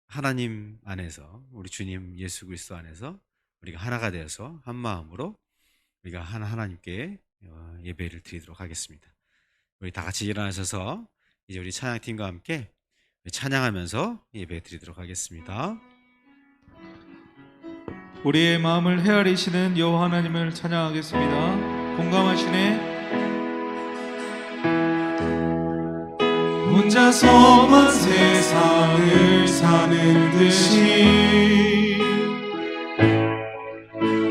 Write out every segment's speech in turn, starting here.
하나님 안에서, 우리 주님 예수 그리스도 안에서 우리가 하나가 되어서 한 마음으로 우리가 하나님께 예배를 드리도록 하겠습니다. 우리 다 같이 일어나셔서 이제 우리 찬양팀과 함께 찬양하면서 예배 드리도록 하겠습니다. 우리의 마음을 헤아리시는 여호와 하나님을 찬양하겠습니다. 공감하시네. 혼자서만 세상을 사는 듯이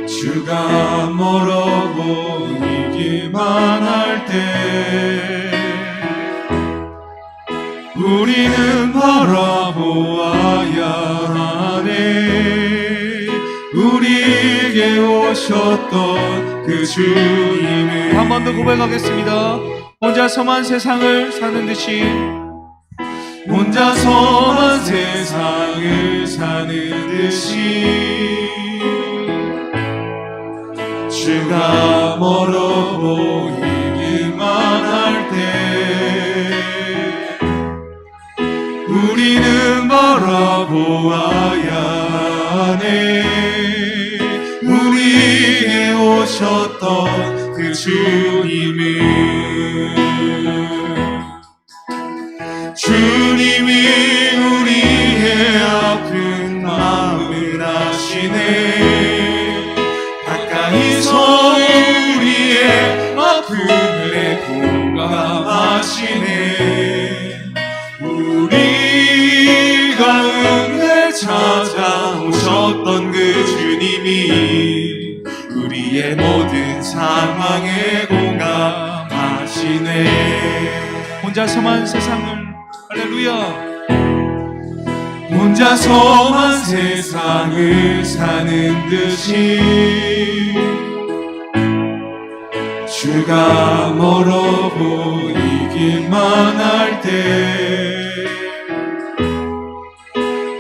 주가 멀어 보이기만 할 때 우리는 바라보아야 하네. 우리에게 오셨던 그 주님을 한 번 더 고백하겠습니다. 혼자서만 세상을 사는 듯이 혼자서만 세상을 사는 듯이 주가 멀어 보이기만 할 때 우리는 바라보아야 하네. 우리에게 오셨던 그 주님을 주님이 우리의 아픈 마음을 아시네. 가까이서 우리의 아픔에 공감하시네. 우리 가운데 찾아오셨던 그 주님이 우리의 모든 상황에 공감하시네. 혼자서만 세상을 할렐루야. 혼자서만 세상을 사는 듯이 주가 멀어 보이기만 할 때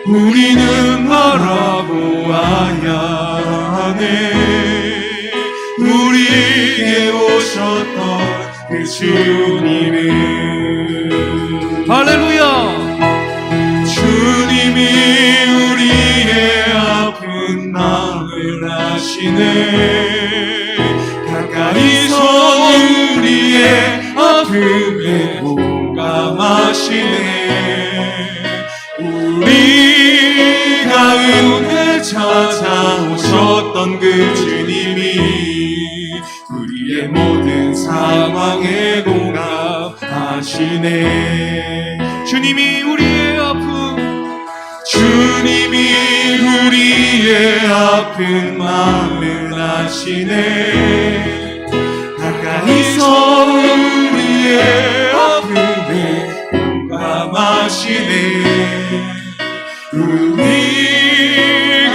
우리는 바라보아야 하네. 우리에게 오셨던 그 주님을 할렐루야. 주님이 우리의 아픈 마음을 아시네. 가까이서 우리의 아픔에 공감하시네. 우리 가운데 찾아오셨던 그 주님이 우리의 모든 상황에 공감하시네. 주님이 우리의 아픔, 주님이 우리의 아픈 마음을 아시네. 가까이서 우리의 아픔에 공감하시네. 우리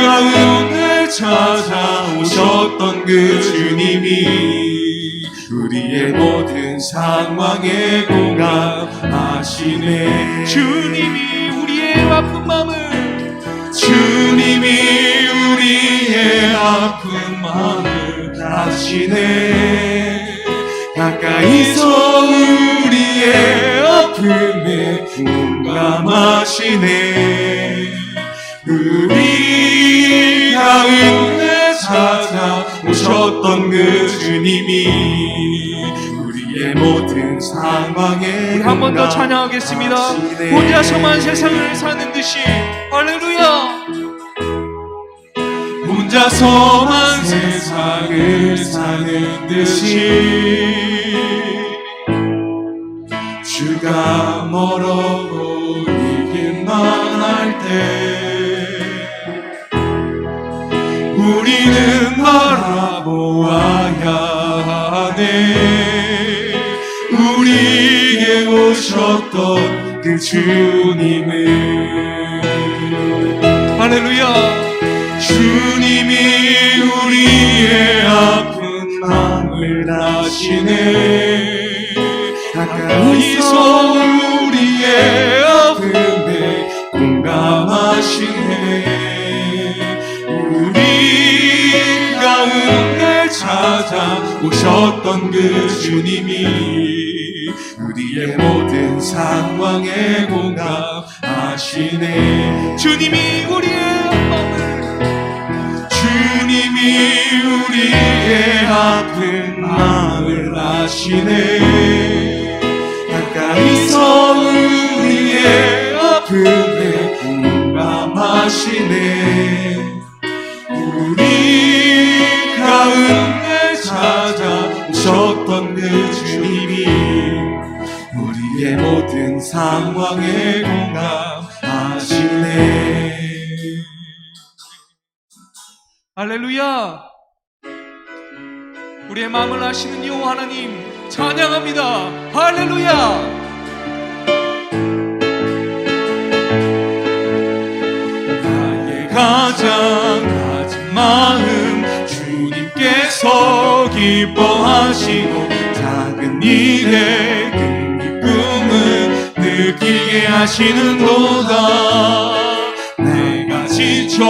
가운데 찾아오셨던 그 주님이 우리의 모든 상황에 공감하시네. 주님이 우리의 아픈 마음을, 주님이 우리의 아픈 마음을 아시네. 가까이서 우리의 아픔에 공감하시네. 우리 가운데 찾아오셨던 그 주님이 우리의 모든 상황에 우리 한 번 더 찬양하겠습니다. 혼자서만 세상을 사는 듯이 할렐루야. 혼자서만 세상을 사는 듯이 주가 멀어 보이기만 할 때 우리는 바라보아야 하네. 우리에게 오셨던 그 주님을 할렐루야. 주님이 우리의 아픈 마음을 아시네. 가까이서 우리의 아픔에 공감하시네. 우리 가운데 찾아오셨던 그 주님이 우리의 모든 상황에 공감하시네. 아시네. 주님이 우리의 마음을, 주님이 우리의 아픈 마음을 아시네. 가까이서 우리의 아픔에 공감하시네. 우리 가운데 찾아오셨던 그 주님이 우리의 모든 상황에 공감하시네. 할렐루야. 우리의 마음을 아시는 여호와 하나님 찬양합니다. 할렐루야. 나의 가장 낮은 마음 주님께서 기뻐하시고 작은 일에 큰 기쁨을 느끼게 하시는도다. 내가 지쳐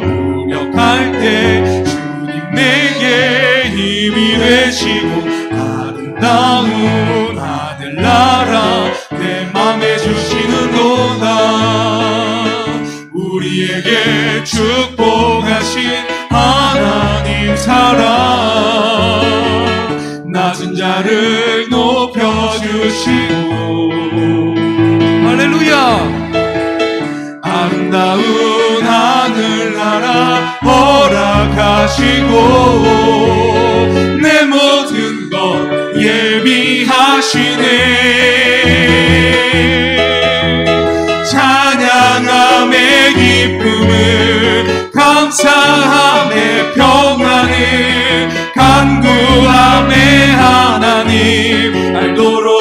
무력할 때 주님 내게 힘이 되시고 아름다운 하늘나라 내 맘에 주시는도다. 우리에게 축복하신 하나님 사랑 낮은 자를 높여주시고 할렐루야. 아름다운 하늘나라 허락하시고 내 모든 것 예비하시네. 찬양함의 기쁨을 감사함의 평안을 간구함의 하나님 알도록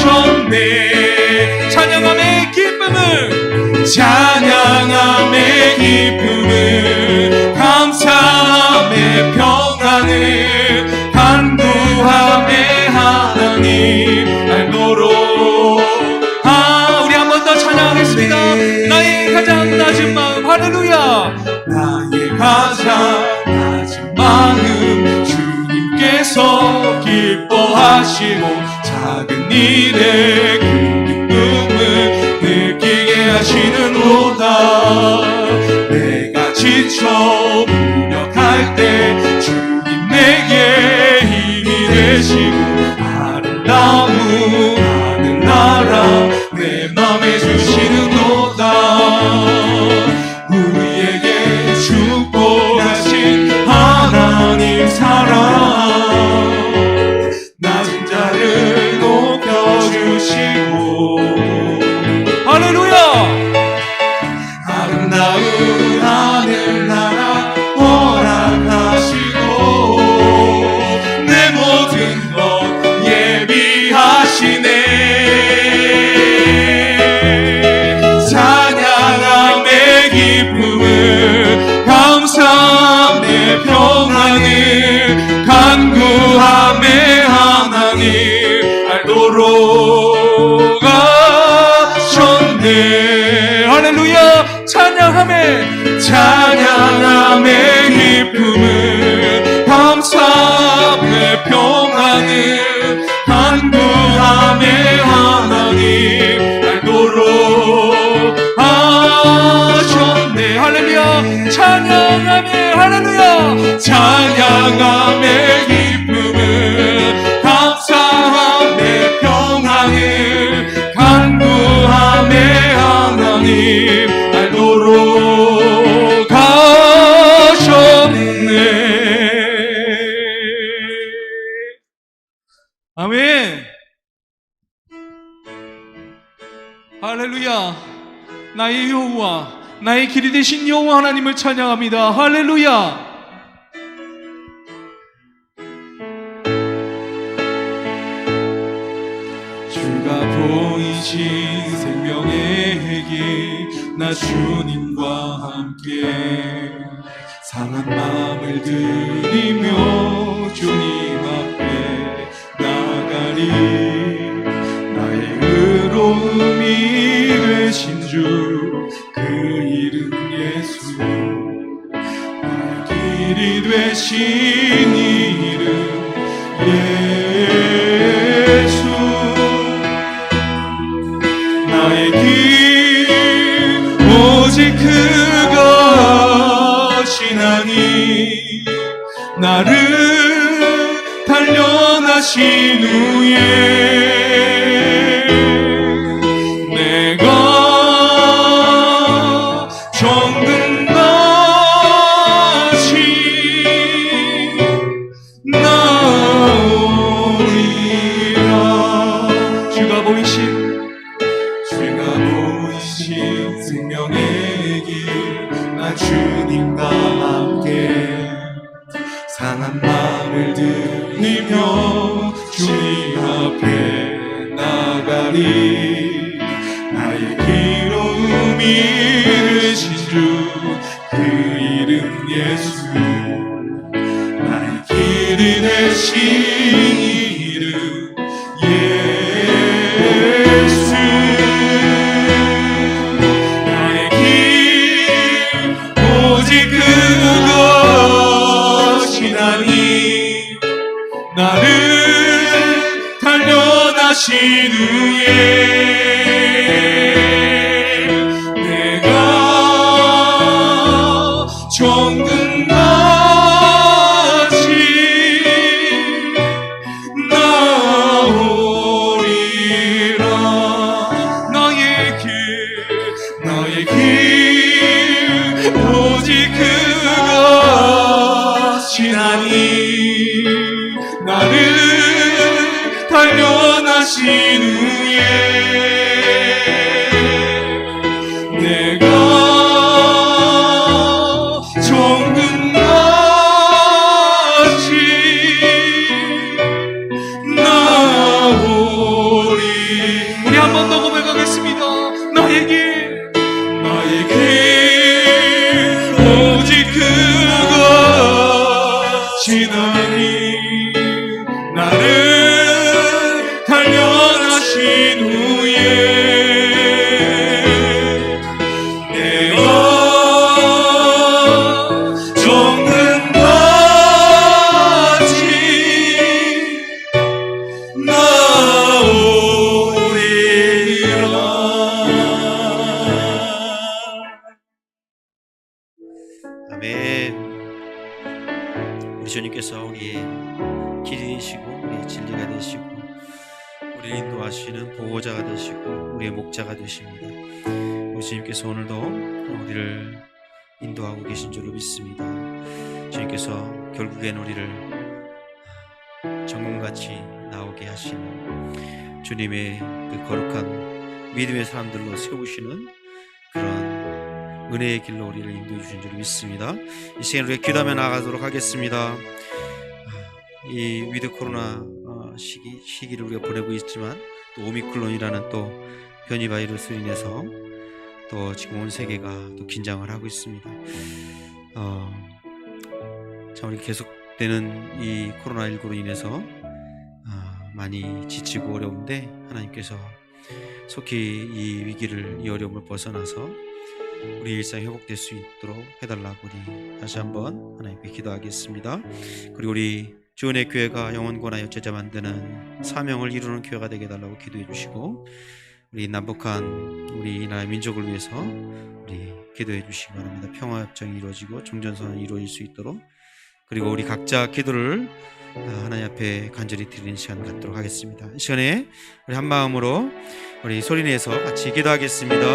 하셨네. 찬양함의 기쁨을, 찬양함의 기쁨을 감사함의 평안을 간구함의 하나님 알도록 우리 한 번 더 찬양하겠습니다. 나의 가장 낮은 마음. 할렐루야. 나의 가장 낮은 마음 주님께서 기뻐하시고 작은 일에 큰 기쁨을 느끼게 하시는도다. 내가 지쳐 무력할 때 주님 내게 힘이 되시고 아름다운 하늘나라 내 맘에 주시는도다. 우리에게 축복하신 하나님 사랑 낮은 자를 높여주시고 할렐루야. 아름다운 하늘나라 허락하시고 내 모든 것 예비하시네. 찬양함의 기쁨을 감사함의 평안을 간구함의 하나님 알도록 하셨네. 할렐루야. 찬양함의 기쁨을 감사함의 평안을 간구함의 하나님 알도록 하셨네. 할렐루야. 찬양함의, 할렐루야. 찬양함의 기쁨을 감사함의 평안을 간구함의 하나님 알도록 하셨네. 아멘. 할렐루야. 나의 여호와, 나의 길이 되신 여호와 하나님을 찬양합니다. 할렐루야. 주가 보이신 생명의 길 나 주님과 함께 상한 마음을 들이며 주님 앞에 나가리. 나의 의로움이 되신 주 그 이름 예수 나의 길이 되신 이름 예수 나를 단련하신 후에 내가 정금같이 나오리라. 주가 보이신 생명의 길, 나 주님과 함께 상한 마음을 들이며 주님 앞에 나가리. 나의 기로움이 되신 주, 그 이름 예수. 나의 길이 되신 이름 예수. 나의 길 오직 그것이나니 나를 단련하신 후에 내가 정금같이 나오리라. 나의 길 오직 그것이나니 나를 단련하신 후에 내가 정금같이 나오리. 우리 한 번 더 고백하겠습니다. 나의 길 오직 그것이나니 나를 단련하신 후에 내가 정금같이 나오리라. 아멘. 우리 주님께서 우리의 길이 되시고 우리의 진리가 되시고 우리를 인도하시는 보호자가 되시고 우리의 목자가 되십니다. 우리 주님께서 오늘도 우리를 인도하고 계신 줄로 믿습니다. 주님께서 결국엔 우리를 정금같이 나오게 하시는 주님의 그 거룩한 믿음의 사람들로 세우시는 그런 은혜의 길로 우리를 인도해 주신 줄 믿습니다. 이 시간 우리가 기도하며 나아가도록 하겠습니다. 이 위드 코로나 시기를 우리가 보내고 있지만 또 오미크론이라는 또 변이 바이러스로 인해서 또 지금 온 세계가 또 긴장을 하고 있습니다. 참 우리 계속되는 이 코로나19로 인해서 많이 지치고 어려운데 하나님께서 속히 이 위기를, 이 어려움을 벗어나서 우리 일상이 회복될 수 있도록 해달라고 우리 다시 한번 하나님께 기도하겠습니다. 그리고 우리 주은혜 교회가 영혼 권하여 제자 만드는 사명을 이루는 교회가 되게 해달라고 기도해 주시고 우리 남북한 우리 나라의 민족을 위해서 우리 기도해 주시기 바랍니다. 평화협정이 이루어지고 종전선언이 이루어질 수 있도록 그리고 우리 각자 기도를 하나님 앞에 간절히 드리는 시간 갖도록 하겠습니다. 이 시간에 우리 한 마음으로 우리 소리내서 같이 기도하겠습니다.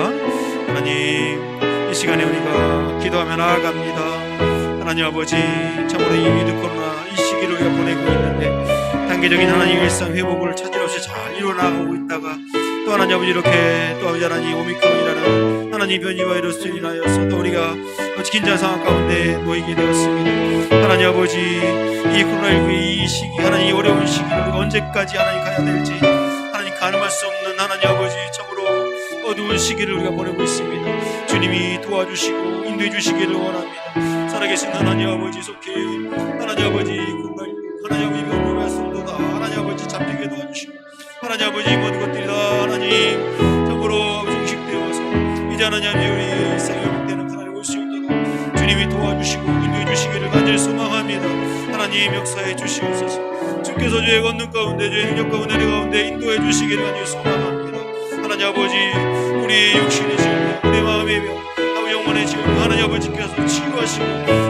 하나님, 이 시간에 우리가 기도하며 나아갑니다. 하나님 아버지, 참으로 이 위드 코로나 이 시기를 우리가 보내고 있는데 단계적인 하나님 일상 회복을 차질 없이 잘 이루어나가고 있다가 또 하나님 아버지 이렇게 또 하나님 오미크론이라는 하나님 변이 바이러스로 인하여서 또 우리가 긴장 상황 가운데 놓이게 되었습니다. 하나님 아버지, 이 코로나19의 이 시기, 하나님 이 어려운 시기를 우리가 언제까지 하나님 가야 될지 하나님 가늠할 수 없는 하나님 아버지 참으로 어두운 시기를 우리가 보내고 있습니다. 주님이 도와주시고 인도해 주시기를 원합니다. 살아계신 하나님 아버지 속히 하나님 아버지 코로나19 하나님 아버지 병을 말씀도다 하나님 아버지 잡히게 도와주시고 하나님 아버지 이 모든 것들이 다 하나님 참으로 종식되어서 이제 하나님 우리 일상이 회복되는 하나님 올 수 있도록 주님이 도와주시고 인도해 주시기를 간절히 소망합니다. 하나님 역사해 주시옵소서. 주께서 죄의 걷는 가운데 죄의 능력 가운데 내 가운데 인도해 주시기를 간절히 소망합니다. 하나님 아버지 우리 육신의 질병 우리 마음의 병 아버지 영혼의 질병 하나님 아버지께서 치유하시고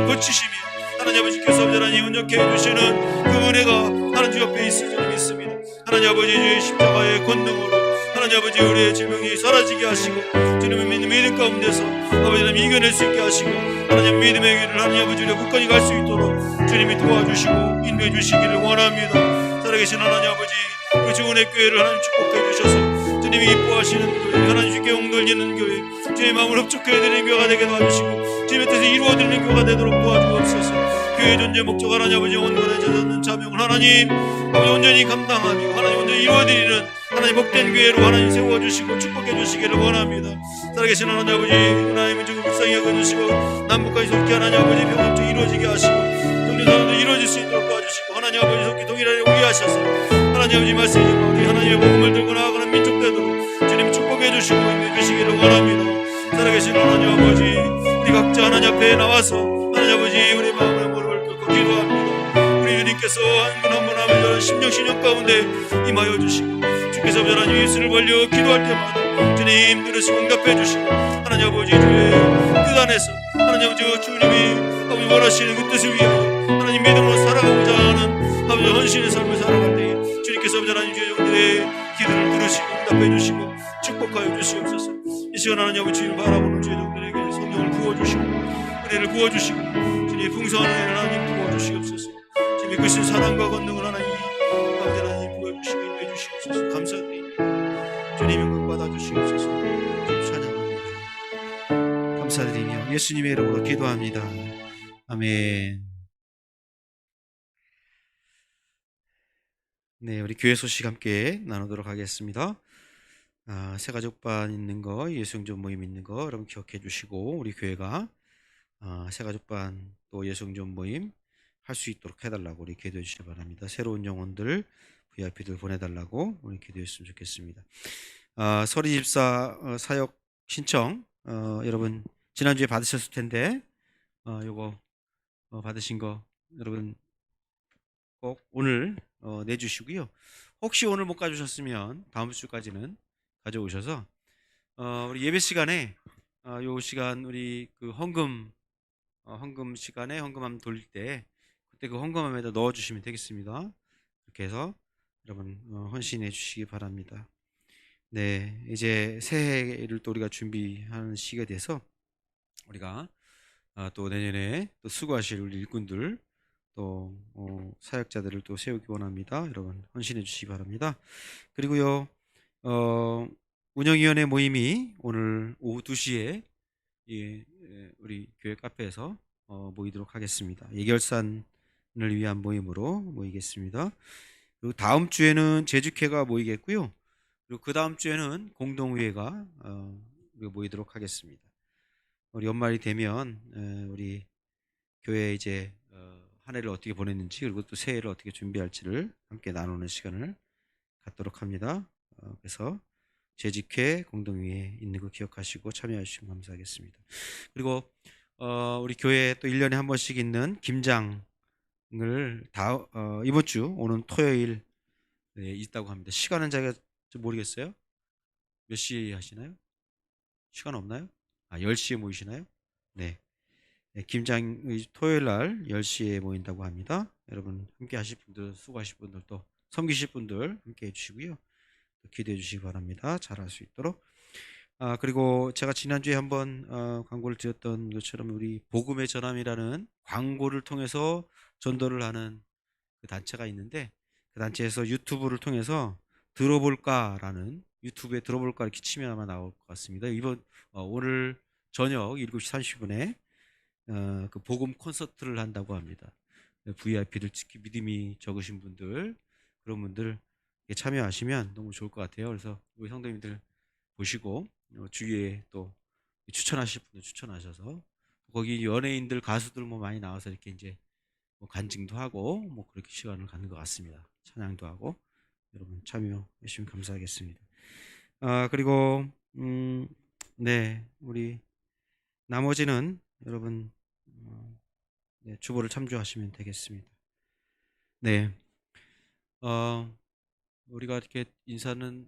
고치시며 하나님 아버지께서 하나님 온전케 해주시는 그 은혜가 하나님 주 옆에 있을 줄 믿습니다. 하나님 아버지 주의 십자가의 권능으로 하나님 아버지 우리의 질병이 사라지게 하시고 주님의 믿음 가운데서 아버지 하나님 이겨낼 수 있게 하시고 하나님 믿음의 길을 하나님 아버지 우리가 끝까지 갈 수 있도록 주님이 도와주시고 인도해 주시기를 원합니다. 살아계신 하나님 아버지 우리 주은혜 교회를 하나님 축복해 주셔서 주님이 기뻐하시는 교회 하나님 주께 옹돌리는 교회 주의 마음을 흡족해드리는 교회가 되게 도와주시고 주님의 뜻을 이루어드리는 교회가 되도록 도와주옵소서. 교회의 존재 목적 하나님 아버지 온전해져는 자명을 하나님 아버지 온전히 감당하며 하나님 온전히 이루어드리는 하나님 복된 교회로 하나님 세워주시고 축복해 주시기를 원합니다. 살아계신 하나님 아버지 하나님은 지금 불쌍히 여겨주시고 남북까지 속히 하나님 아버지 평화롭게 이루어지게 하시고 동료사람도 이루어질 수 있도록 도와주시고 하나님 아버지 속히 동일하게 오게 하셔서 하나님 아버지 말씀이 우리 하나님의 복음을 들고 나아가는 민족 되도록 주님 축복해 주시고 인도해 주시기를 원합니다. 살아계신 하나님 아버지 우리 각자 하나님 앞에 나와서 하나님 아버지 우리 마음의 무릎을 꿇고 기도합니다. 우리 주님께서 한 분 한 분 하면 심령 가운데 임하여 주시고 주께서 하나님 입술을 벌려 기도할 때마다 주님 들으시고 응답해 주시고 하나님 아버지 주의 뜻 안에서 하나님 아버지 주님이 아버지 원하시는 그 뜻을 위하여 하나님 믿음으로 살아가고자 하는 아버지 헌신의 삶을 살아갈 때 주님께서 하나님 주의 종들의 기도를 들으시고 응답해 주시고 축복하여 주시옵소서. 이 시간 하나님 아버지 주님을 바라보는 주의 종들에게 성령을 부어주시고 은혜를 부어주시고 주님의 풍성한 은혜를 하나님 부어주시옵소서. 주님의 크신 사랑과 권능을 하나님 아버지 하나님 부어주시고 인도해 주시옵소서. 감사드립니다. 주님 영광 받아주시옵소서. 주님 찬양합니다. 감사드리며 예수님의 이름으로 기도합니다. 아멘. 네, 우리 교회 소식 함께 나누도록 하겠습니다. 새가족반 있는 거, 예수영전 모임 있는 거 여러분 기억해 주시고 우리 교회가 새가족반 또 예수영전 모임 할 수 있도록 해달라고 우리 기도해 주시기 바랍니다. 새로운 영혼들 VIP들 보내달라고 우리 기도해 주시면 좋겠습니다. 서리집사 사역 신청 여러분 지난주에 받으셨을 텐데 요거 받으신 거 여러분 꼭 오늘 내주시고요. 혹시 오늘 못 가져오셨으면 다음 주까지는 가져오셔서 우리 예배 시간에 요 시간 우리 그 헌금 시간에 헌금 한번 돌릴 때 그때 그 헌금함에다 넣어주시면 되겠습니다. 그렇게 해서 여러분 헌신해 주시기 바랍니다. 네, 이제 새해를 또 우리가 준비하는 시기가 돼서 우리가 또 내년에 또 수고하실 우리 일꾼들 또 사역자들을 또 세우기 원합니다. 여러분 헌신해 주시기 바랍니다. 그리고요 운영위원회 모임이 오늘 오후 2시에 우리 교회 카페에서 모이도록 하겠습니다. 예결산을 위한 모임으로 모이겠습니다. 그리고 다음 주에는 제주회가 모이겠고요. 그리고 그 다음 주에는 공동회가 모이도록 하겠습니다. 우리 연말이 되면 우리 교회 이제 한 해를 어떻게 보냈는지 그리고 또 새해를 어떻게 준비할지를 함께 나누는 시간을 갖도록 합니다. 그래서 재직회 공동회에 있는 거 기억하시고 참여해 주시면 감사하겠습니다. 그리고 우리 교회에 또 1년에 한 번씩 있는 김장을 이번 주 오는 토요일 있다고 합니다. 시간은 제가 좀 모르겠어요. 몇 시에 하시나요? 시간 없나요? 10시에 모이시나요? 네. 김장 토요일 날 10시에 모인다고 합니다. 여러분 함께 하실 분들, 수고하실 분들, 또 섬기실 분들 함께 해주시고요. 기도해 주시기 바랍니다. 잘할 수 있도록. 그리고 제가 지난주에 한번 광고를 드렸던 것처럼 우리 복음의 전함이라는 광고를 통해서 전도를 하는 그 단체가 있는데 그 단체에서 유튜브를 통해서 들어볼까라는 유튜브에 들어볼까 이렇게 치면 아마 나올 것 같습니다. 오늘 저녁 7시 30분에 그 복음 콘서트를 한다고 합니다. VIP들 특히 믿음이 적으신 분들 그런 분들 참여하시면 너무 좋을 것 같아요. 그래서 우리 성도님들 보시고 주위에 또 추천하실 분들 추천하셔서 거기 연예인들 가수들 뭐 많이 나와서 이렇게 이제 뭐 간증도 하고 뭐 그렇게 시간을 갖는 것 같습니다. 찬양도 하고 여러분 참여해 주시면 감사하겠습니다. 그리고 네 우리 나머지는 여러분 주보를 참조하시면 되겠습니다. 네, 우리가 이렇게 인사는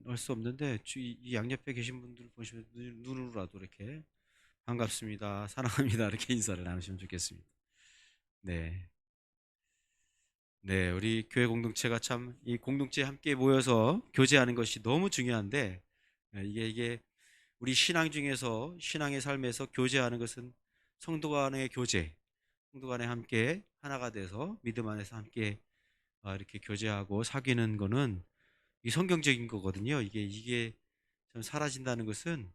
할 수 없는데 이 양옆에 계신 분들 보시면 눈으로라도 이렇게 반갑습니다, 사랑합니다 이렇게 인사를 나누시면 좋겠습니다. 네. 네, 우리 교회 공동체가 참 이 공동체에 함께 모여서 교제하는 것이 너무 중요한데, 이게 우리 신앙 중에서 신앙의 삶에서 교제하는 것은 성도 간의 교제, 성도 간에 함께 하나가 돼서 믿음 안에서 함께 이렇게 교제하고 사귀는 거는 이 성경적인 거거든요. 이게 참 사라진다는 것은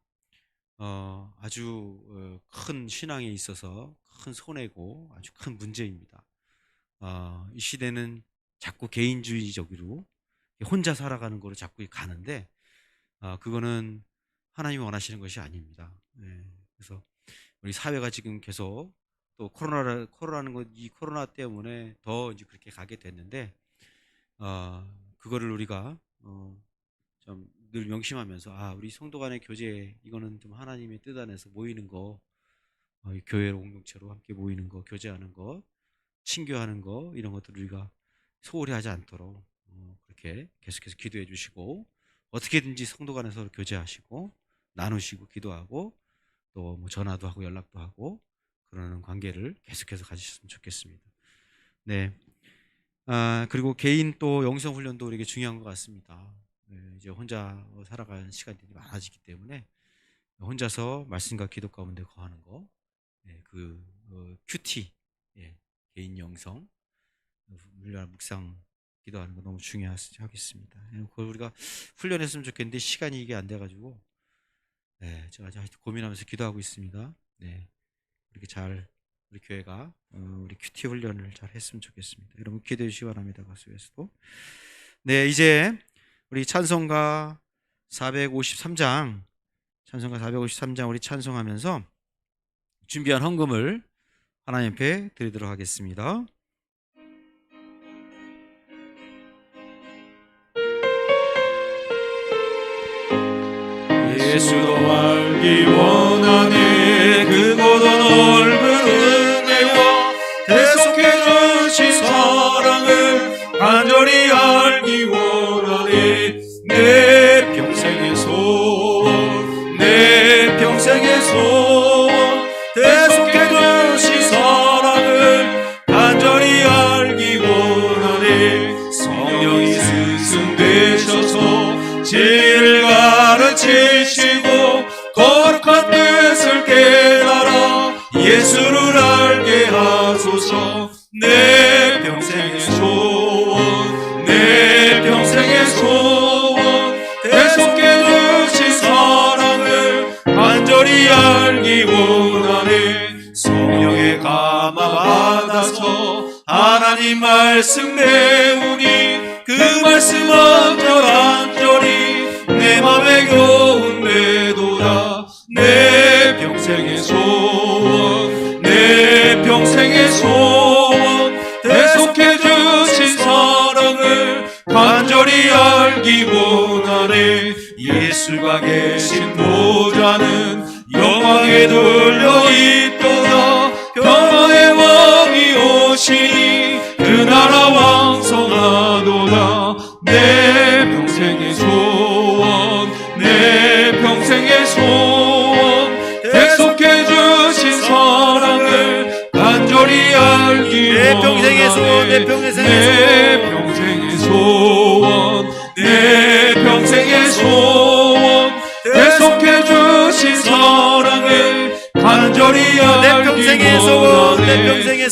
아주 큰 신앙에 있어서 큰 손해고 아주 큰 문제입니다. 이 시대는 자꾸 개인주의적으로 혼자 살아가는 거로 자꾸 가는데, 그거는 하나님이 원하시는 것이 아닙니다. 네. 그래서 우리 사회가 지금 계속 또 코로나는 것, 이 코로나 때문에 더 이제 그렇게 가게 됐는데, 그거를 우리가 좀 늘 명심하면서, 우리 성도 간의 교제, 이거는 좀 하나님의 뜻 안에서 모이는 거, 이 교회 공동체로 함께 모이는 거, 교제하는 거, 친교하는 거, 이런 것들을 우리가 소홀히 하지 않도록 그렇게 계속해서 기도해 주시고, 어떻게든지 성도 간에 서로 교제하시고 나누시고 기도하고 또 뭐 전화도 하고 연락도 하고 그러는 관계를 계속해서 가지셨으면 좋겠습니다. 네. 그리고 개인 또 영성 훈련도 우리에게 중요한 것 같습니다. 네, 이제 혼자 살아가는 시간들이 많아지기 때문에 혼자서 말씀과 기도 가운데 거하는 거, 네, 큐티, 예, 개인 영성 훈련, 묵상 기도하는 거 너무 중요하겠습니다. 그걸 우리가 훈련했으면 좋겠는데 시간이 이게 안 돼가지고, 네, 제가 아직 고민하면서 기도하고 있습니다. 네, 이렇게 잘 우리 교회가 우리 큐티 훈련을 잘 했으면 좋겠습니다. 여러분 기도해 주시기 바랍니다. 가수에서도. 네, 이제 우리 찬송가 453장 우리 찬송하면서 준비한 헌금을 하나님 앞에 드리도록 하겠습니다. 예수도 알기 원하네. 크고도 넓은 은혜와 계속해 주신 사랑을 간절히 알기 원하네. 내 평생의 소원, 내 평생의 소원, 계속해 주신 사랑을 간절히 알기 원하네. 성령이 스승되셔서 진리를 가르치시고 거룩한 뜻을 깨달아 예수를 알게 하소서. 내 평생의 소원, 내 평생의 소원, 계속해 주신 사랑을 간절히 알기 원하네. 성령의 감화 받아서 하나님 말씀 배우니 그 말씀 안절안절히 내 맘에 교훈되도다. 내 평생의 소원, 내 평생의 소원, 계속해 주신 사랑을 간절히 알기 원하네. 예수가 계신 보좌는 영광에 들려있도다. 평화의 왕이 오시니 그 나라 왕성하도다. 내 평생의 소원, 내 평생의 소원, 계속해 주신 사랑을 간절히 알기 원하네. 내 평생의 소원, 내 평생의 소원, 내 평생의 소원, 계속해 주신 사랑을 간절히 알기 원하네. 내 평생의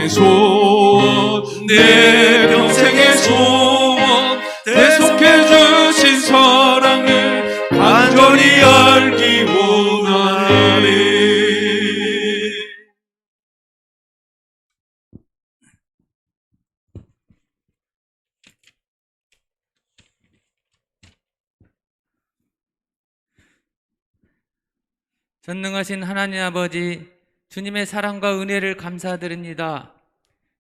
소원, 내 평생의 소원, 계속해 주신 사랑을 간절히 알기 원하네. 전능하신 하나님 아버지, 주님의 사랑과 은혜를 감사드립니다.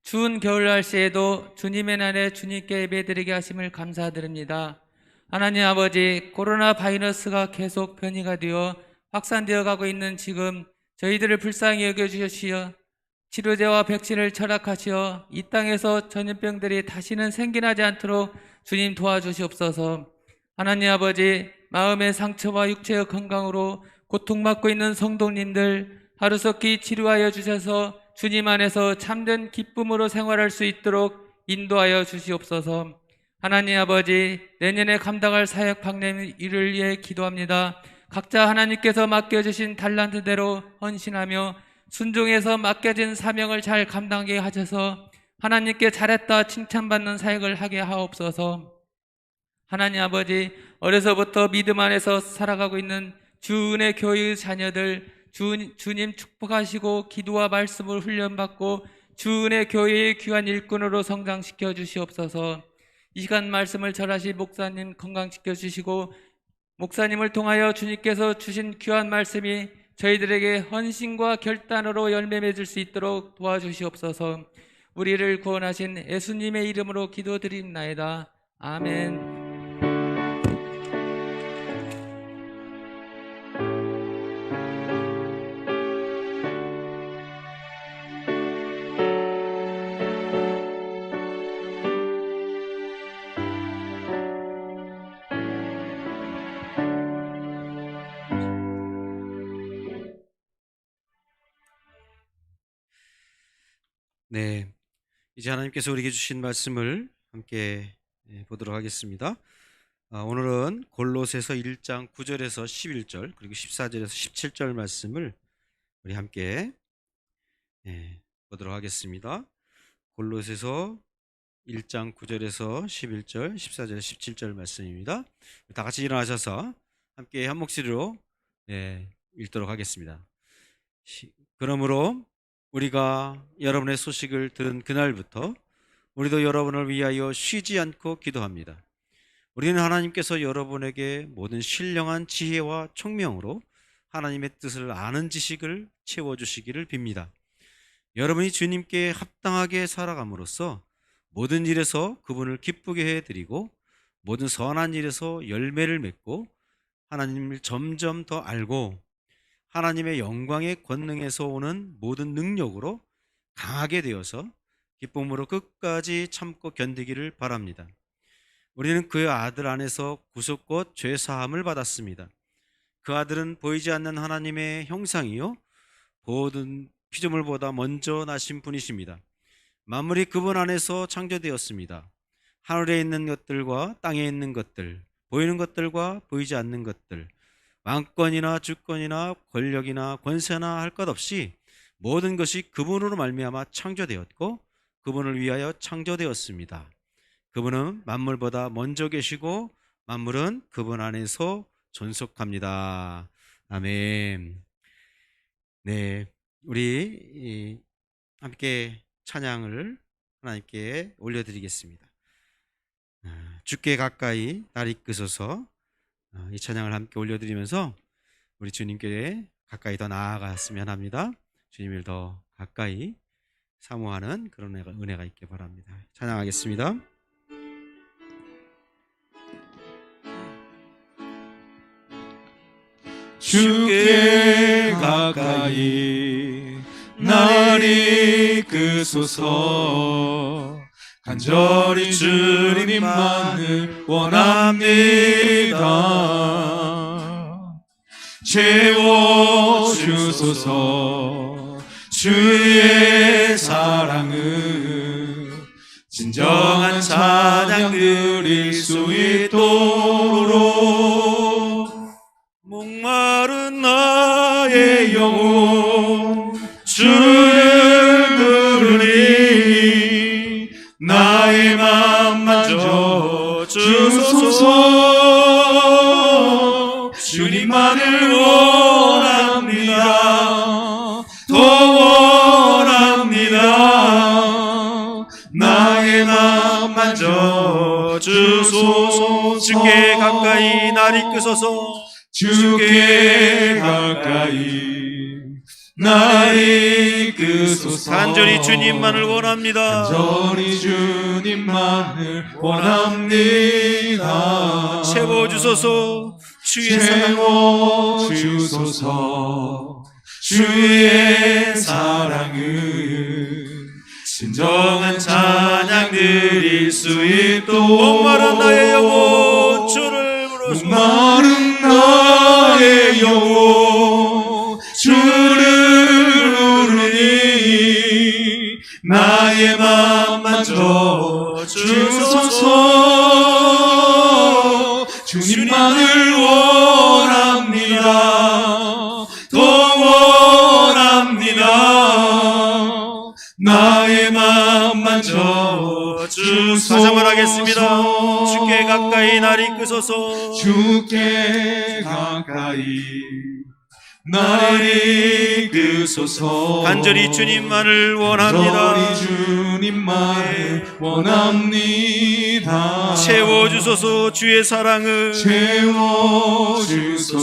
추운 겨울 날씨에도 주님의 날에 주님께 예배드리게 하심을 감사드립니다. 하나님 아버지, 코로나 바이러스가 계속 변이가 되어 확산되어 가고 있는 지금 저희들을 불쌍히 여겨주시어 치료제와 백신을 철학하시어 이 땅에서 전염병들이 다시는 생겨나지 않도록 주님 도와주시옵소서. 하나님 아버지, 마음의 상처와 육체의 건강으로 고통받고 있는 성도님들 하루속히 치료하여 주셔서 주님 안에서 참된 기쁨으로 생활할 수 있도록 인도하여 주시옵소서. 하나님 아버지, 내년에 감당할 사역 방냄 일을 위해 기도합니다. 각자 하나님께서 맡겨주신 달란트대로 헌신하며 순종해서 맡겨진 사명을 잘 감당하게 하셔서 하나님께 잘했다 칭찬받는 사역을 하게 하옵소서. 하나님 아버지, 어려서부터 믿음 안에서 살아가고 있는 주은혜 교회의 자녀들 주님 축복하시고 기도와 말씀을 훈련받고 주은혜 교회의 귀한 일꾼으로 성장시켜 주시옵소서. 이 시간 말씀을 전하신 목사님 건강시켜 주시고 목사님을 통하여 주님께서 주신 귀한 말씀이 저희들에게 헌신과 결단으로 열매 맺을 수 있도록 도와주시옵소서. 우리를 구원하신 예수님의 이름으로 기도드립나이다. 아멘. 네, 이제 하나님께서 우리에게 주신 말씀을 함께 보도록 하겠습니다. 오늘은 골로새서 1장 9절에서 11절 그리고 14절에서 17절 말씀을 우리 함께 보도록 하겠습니다. 골로새서 1장 9절에서 11절, 14절에서 17절 말씀입니다. 다 같이 일어나셔서 함께 한 목소리로 읽도록 하겠습니다. 그러므로 우리가 여러분의 소식을 들은 그날부터 우리도 여러분을 위하여 쉬지 않고 기도합니다. 우리는 하나님께서 여러분에게 모든 신령한 지혜와 총명으로 하나님의 뜻을 아는 지식을 채워주시기를 빕니다. 여러분이 주님께 합당하게 살아감으로써 모든 일에서 그분을 기쁘게 해드리고 모든 선한 일에서 열매를 맺고 하나님을 점점 더 알고 하나님의 영광의 권능에서 오는 모든 능력으로 강하게 되어서 기쁨으로 끝까지 참고 견디기를 바랍니다. 우리는 그의 아들 안에서 구속 곧 죄사함을 받았습니다. 그 아들은 보이지 않는 하나님의 형상이요 모든 피조물보다 먼저 나신 분이십니다. 만물이 그분 안에서 창조되었습니다. 하늘에 있는 것들과 땅에 있는 것들, 보이는 것들과 보이지 않는 것들, 왕권이나 주권이나 권력이나 권세나 할 것 없이 모든 것이 그분으로 말미암아 창조되었고 그분을 위하여 창조되었습니다. 그분은 만물보다 먼저 계시고 만물은 그분 안에서 존속합니다. 아멘. 네, 우리 함께 찬양을 하나님께 올려드리겠습니다. 주께 가까이 날 이끄소서. 이 찬양을 함께 올려드리면서 우리 주님께 가까이 더 나아갔으면 합니다. 주님을 더 가까이 사모하는 그런 은혜가 있길 바랍니다. 찬양하겠습니다. 주께 가까이 날 이끄소서. 간절히 주님만을 원합니다. 채워주소서. 주의 사랑은 진정한 찬양 드릴 수 있도록 목마른 나의 영혼 주를 부르니 나의 맘 만져 주소서. 주님만을 원합니다. 더 원합니다. 나의 맘 만져 주소서. 주께 가까이 날 이끄소서. 주께 가까이 날 이끄소서. 간절히 주님만을 원합니다. 간절히 주님만을 원합니다. 채워주소서. 주의 사랑 채워주소서. 주의 사랑은 진정한 찬양 드릴 수 있도록 목마른 나의 영혼 주를 부르소서. 목마른 나의 영혼 주를 부르니 나의 맘 만져 주소서. 주님만을 원합니다. 더 원합니다. 나의 맘 만져 주소서. 다시 한번 하겠습니다. 주께 가까이 날 이끄소서. 주께 가까이 나를 이끄소서. 간절히 주님만을 원합니다. 간절히 주님만을 원합니다. 채워주소서. 주의 사랑을 채워주소서.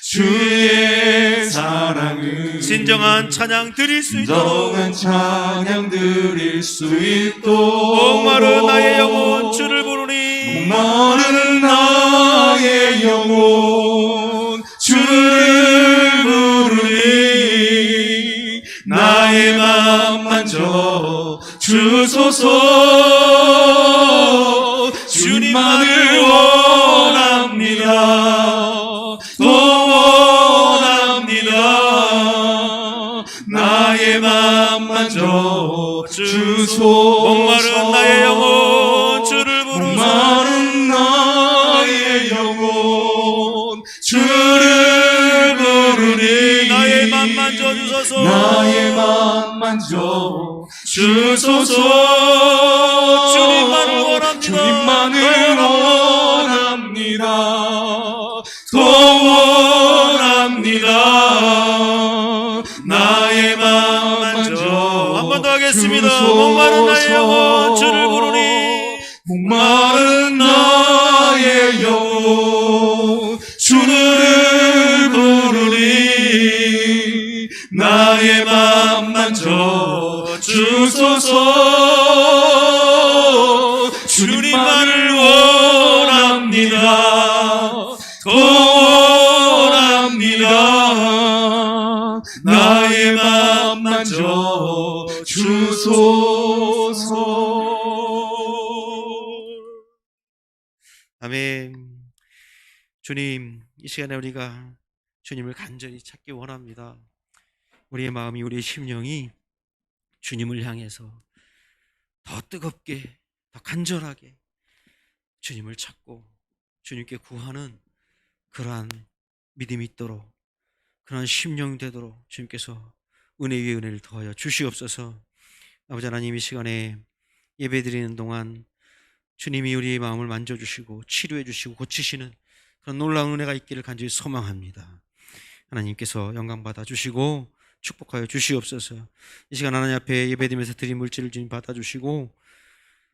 주의 사랑을 진정한 찬양 드릴 수 있도록 진정한 찬양 드릴 수 있도록 목마른 나의 영혼 주를 부르니 목마른 나의 영혼 주를 부르니 나의 맘 만져 주소서. 주님만을 원합니다. 더 원합니다. 나의 맘 만져 주소서. 목마른 나의 영혼 주를 부르소서. 목마른 나의 영혼 주를 부르니 나의 맘 만져 주소서. 나의 맘 만져 주소서. 주님만을 원합니다. 주님만을 원합니다. 더 원합니다. 나의 맘 만져 한 번 더 하겠습니다. 주소서. 목마른 나의 영혼 주를 부르니 목마른 나의 영혼 주를 부르니 나의 맘 만져 주소서. 주님만을 원합니다. 더 원합니다. 나의 맘 만져 주소서. 아멘. 주님, 이 시간에 우리가 주님을 간절히 찾기 원합니다. 우리의 마음이, 우리의 심령이 주님을 향해서 더 뜨겁게, 더 간절하게 주님을 찾고 주님께 구하는 그러한 믿음이 있도록, 그러한 심령이 되도록 주님께서 은혜 위에 은혜를 더하여 주시옵소서. 아버지 하나님, 이 시간에 예배드리는 동안 주님이 우리의 마음을 만져주시고 치료해 주시고 고치시는 그런 놀라운 은혜가 있기를 간절히 소망합니다. 하나님께서 영광 받아 주시고 축복하여 주시옵소서. 이 시간 하나님 앞에 예배드리면서 드린 물질을 주님 받아 주시고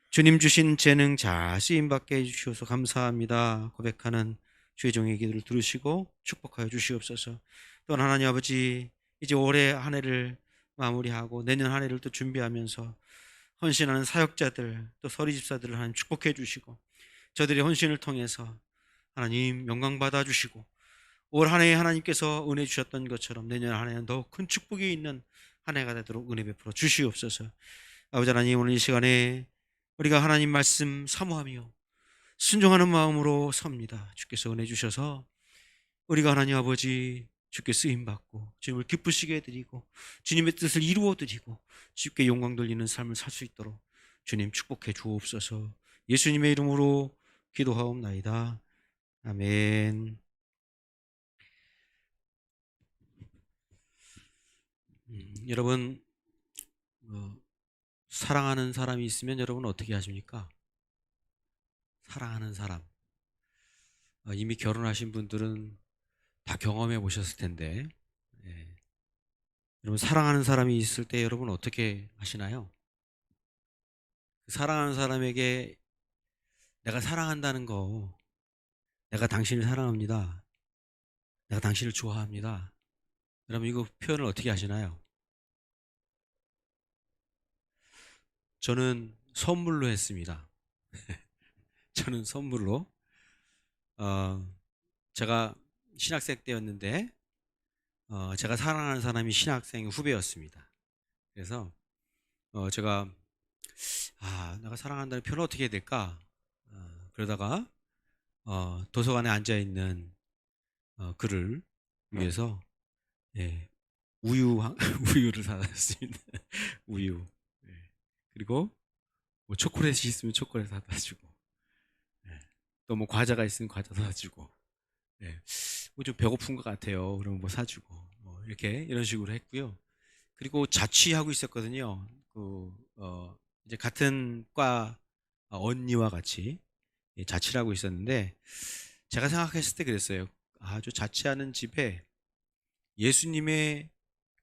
주님 주신 재능 잘 쓰임받게 해주시옵소서. 감사합니다 고백하는 주의 종의 기도를 들으시고 축복하여 주시옵소서. 또한 하나님 아버지, 이제 올해 한 해를 마무리하고 내년 한 해를 또 준비하면서 헌신하는 사역자들, 또 서리 집사들을 하나님 축복해 주시고 저들의 헌신을 통해서 하나님 영광 받아 주시고 올 한 해에 하나님께서 은혜 주셨던 것처럼 내년 한 해는 더 큰 축복이 있는 한 해가 되도록 은혜 베풀어 주시옵소서. 아버지 하나님, 오늘 이 시간에 우리가 하나님 말씀 사모하며 순종하는 마음으로 섭니다. 주께서 은혜 주셔서 우리가 하나님 아버지 주께 쓰임받고 주님을 기쁘시게 해드리고 주님의 뜻을 이루어드리고 주께 영광 돌리는 삶을 살 수 있도록 주님 축복해 주옵소서. 예수님의 이름으로 기도하옵나이다. 아멘. 여러분, 사랑하는 사람이 있으면 여러분 어떻게 하십니까? 사랑하는 사람. 이미 결혼하신 분들은 다 경험해 보셨을 텐데, 여러분 사랑하는 사람이 있을 때 여러분 어떻게 하시나요? 사랑하는 사람에게 내가 사랑한다는 거, 내가 당신을 사랑합니다, 내가 당신을 좋아합니다, 여러분 이거 표현을 어떻게 하시나요? 저는 선물로 했습니다. 저는 선물로 제가 신학생 때였는데 제가 사랑하는 사람이 신학생 후배였습니다. 그래서 제가 내가 사랑한다는 표현을 어떻게 해야 될까? 그러다가 도서관에 앉아있는 그를 위해서 우유를 사다 줬습니다. 우유. 예. 그리고 뭐 초콜릿이 있으면 초콜릿 사다 주고, 또 뭐 과자가 있으면 과자 사주고, 뭐 좀 배고픈 것 같아요. 그러면 뭐 사주고, 뭐 이렇게 이런 식으로 했고요. 그리고 자취하고 있었거든요. 이제 같은 과 언니와 같이 자취를 하고 있었는데, 제가 생각했을 때 그랬어요. 아주 자취하는 집에 예수님의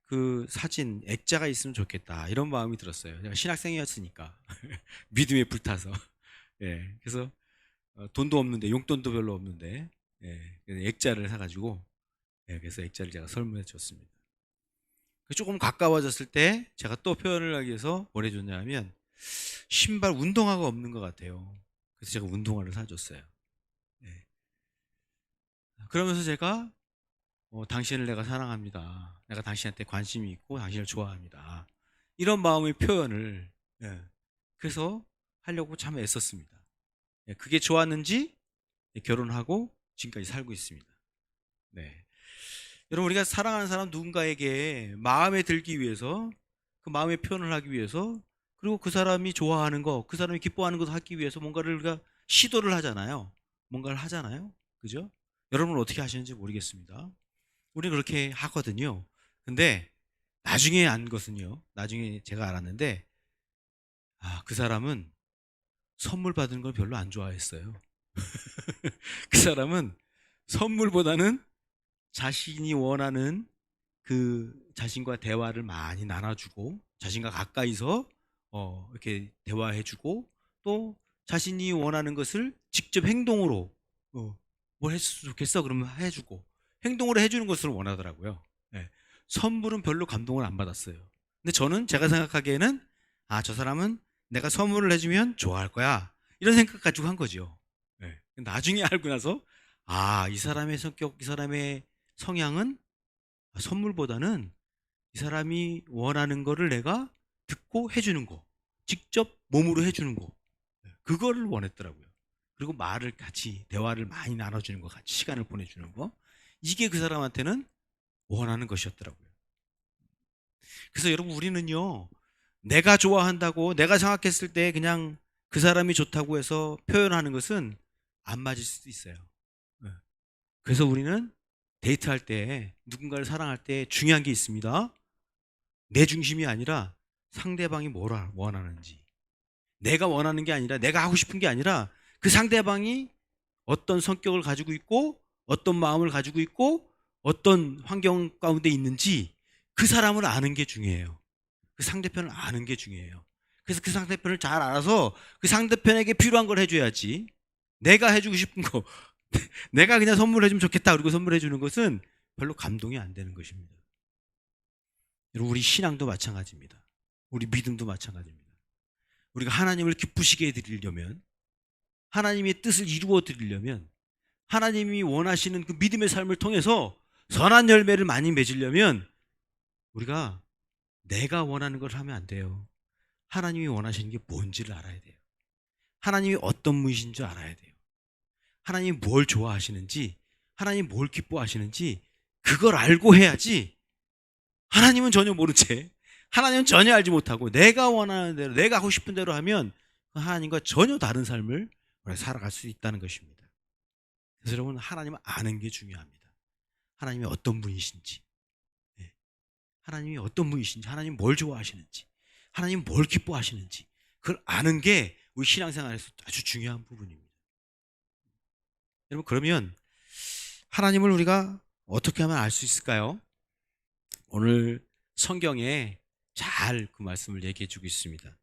그 사진, 액자가 있으면 좋겠다. 이런 마음이 들었어요. 제가 신학생이었으니까. 믿음에 불타서. 그래서 돈도 없는데, 용돈도 별로 없는데, 그래서 액자를 사가지고, 그래서 액자를 제가 선물해 줬습니다. 조금 가까워졌을 때 제가 또 표현을 하기 위해서 뭘 해줬냐면, 신발, 운동화가 없는 것 같아요. 그래서 제가 운동화를 사줬어요. 그러면서 제가 당신을 내가 사랑합니다. 내가 당신한테 관심이 있고 당신을 좋아합니다. 이런 마음의 표현을 그래서 하려고 참 애썼습니다. 그게 좋았는지 결혼하고 지금까지 살고 있습니다. 여러분, 우리가 사랑하는 사람 누군가에게 마음에 들기 위해서, 그 마음의 표현을 하기 위해서, 그리고 그 사람이 좋아하는 거, 그 사람이 기뻐하는 것을 하기 위해서 뭔가를 우리가 시도를 하잖아요. 뭔가를 하잖아요. 그죠? 여러분은 어떻게 하시는지 모르겠습니다. 우리는 그렇게 하거든요. 근데 나중에 안 것은요, 나중에 제가 알았는데, 그 사람은 선물 받은 걸 별로 안 좋아했어요. 그 사람은 선물보다는 자신이 원하는 그 자신과 대화를 많이 나눠주고, 자신과 가까이서 이렇게 대화해주고, 또 자신이 원하는 것을 직접 행동으로 뭘 했으면 좋겠어 그러면 해주고, 행동으로 해주는 것을 원하더라고요. 선물은 별로 감동을 안 받았어요. 근데 저는, 제가 생각하기에는 저 사람은 내가 선물을 해주면 좋아할 거야, 이런 생각 가지고 한 거죠. 나중에 알고 나서 이 사람의 성격, 이 사람의 성향은 선물보다는 이 사람이 원하는 거를 내가 듣고 해주는 거, 직접 몸으로 해주는 거, 그거를 원했더라고요. 그리고 말을 같이, 대화를 많이 나눠주는 거, 같이 시간을 보내주는 거, 이게 그 사람한테는 원하는 것이었더라고요. 그래서 여러분, 우리는요, 내가 좋아한다고 내가 생각했을 때 그냥 그 사람이 좋다고 해서 표현하는 것은 안 맞을 수도 있어요. 그래서 우리는 데이트할 때, 누군가를 사랑할 때 중요한 게 있습니다. 내 중심이 아니라 상대방이 뭘 원하는지, 내가 원하는 게 아니라, 내가 하고 싶은 게 아니라, 그 상대방이 어떤 성격을 가지고 있고, 어떤 마음을 가지고 있고, 어떤 환경 가운데 있는지 그 사람을 아는 게 중요해요. 그 상대편을 아는 게 중요해요. 그래서 그 상대편을 잘 알아서 그 상대편에게 필요한 걸 해줘야지, 내가 해주고 싶은 거, 내가 그냥 선물해주면 좋겠다 그리고 선물해주는 것은 별로 감동이 안 되는 것입니다. 여러분, 우리 신앙도 마찬가지입니다. 우리 믿음도 마찬가지입니다. 우리가 하나님을 기쁘시게 해드리려면, 하나님의 뜻을 이루어 드리려면, 하나님이 원하시는 그 믿음의 삶을 통해서 선한 열매를 많이 맺으려면, 우리가 내가 원하는 걸 하면 안 돼요. 하나님이 원하시는 게 뭔지를 알아야 돼요. 하나님이 어떤 분이신 줄 알아야 돼요. 하나님이 뭘 좋아하시는지, 하나님이 뭘 기뻐하시는지 그걸 알고 해야지, 하나님은 전혀 모른 채, 하나님은 전혀 알지 못하고 내가 원하는 대로, 내가 하고 싶은 대로 하면 하나님과 전혀 다른 삶을 살아갈 수 있다는 것입니다. 그래서 여러분, 하나님을 아는 게 중요합니다. 하나님이 어떤 분이신지, 하나님이 어떤 분이신지, 하나님이 뭘 좋아하시는지, 하나님이 뭘 기뻐하시는지, 그걸 아는 게 우리 신앙생활에서 아주 중요한 부분입니다. 여러분, 그러면 하나님을 우리가 어떻게 하면 알 수 있을까요? 오늘 성경에 잘 그 말씀을 얘기해 주고 있습니다.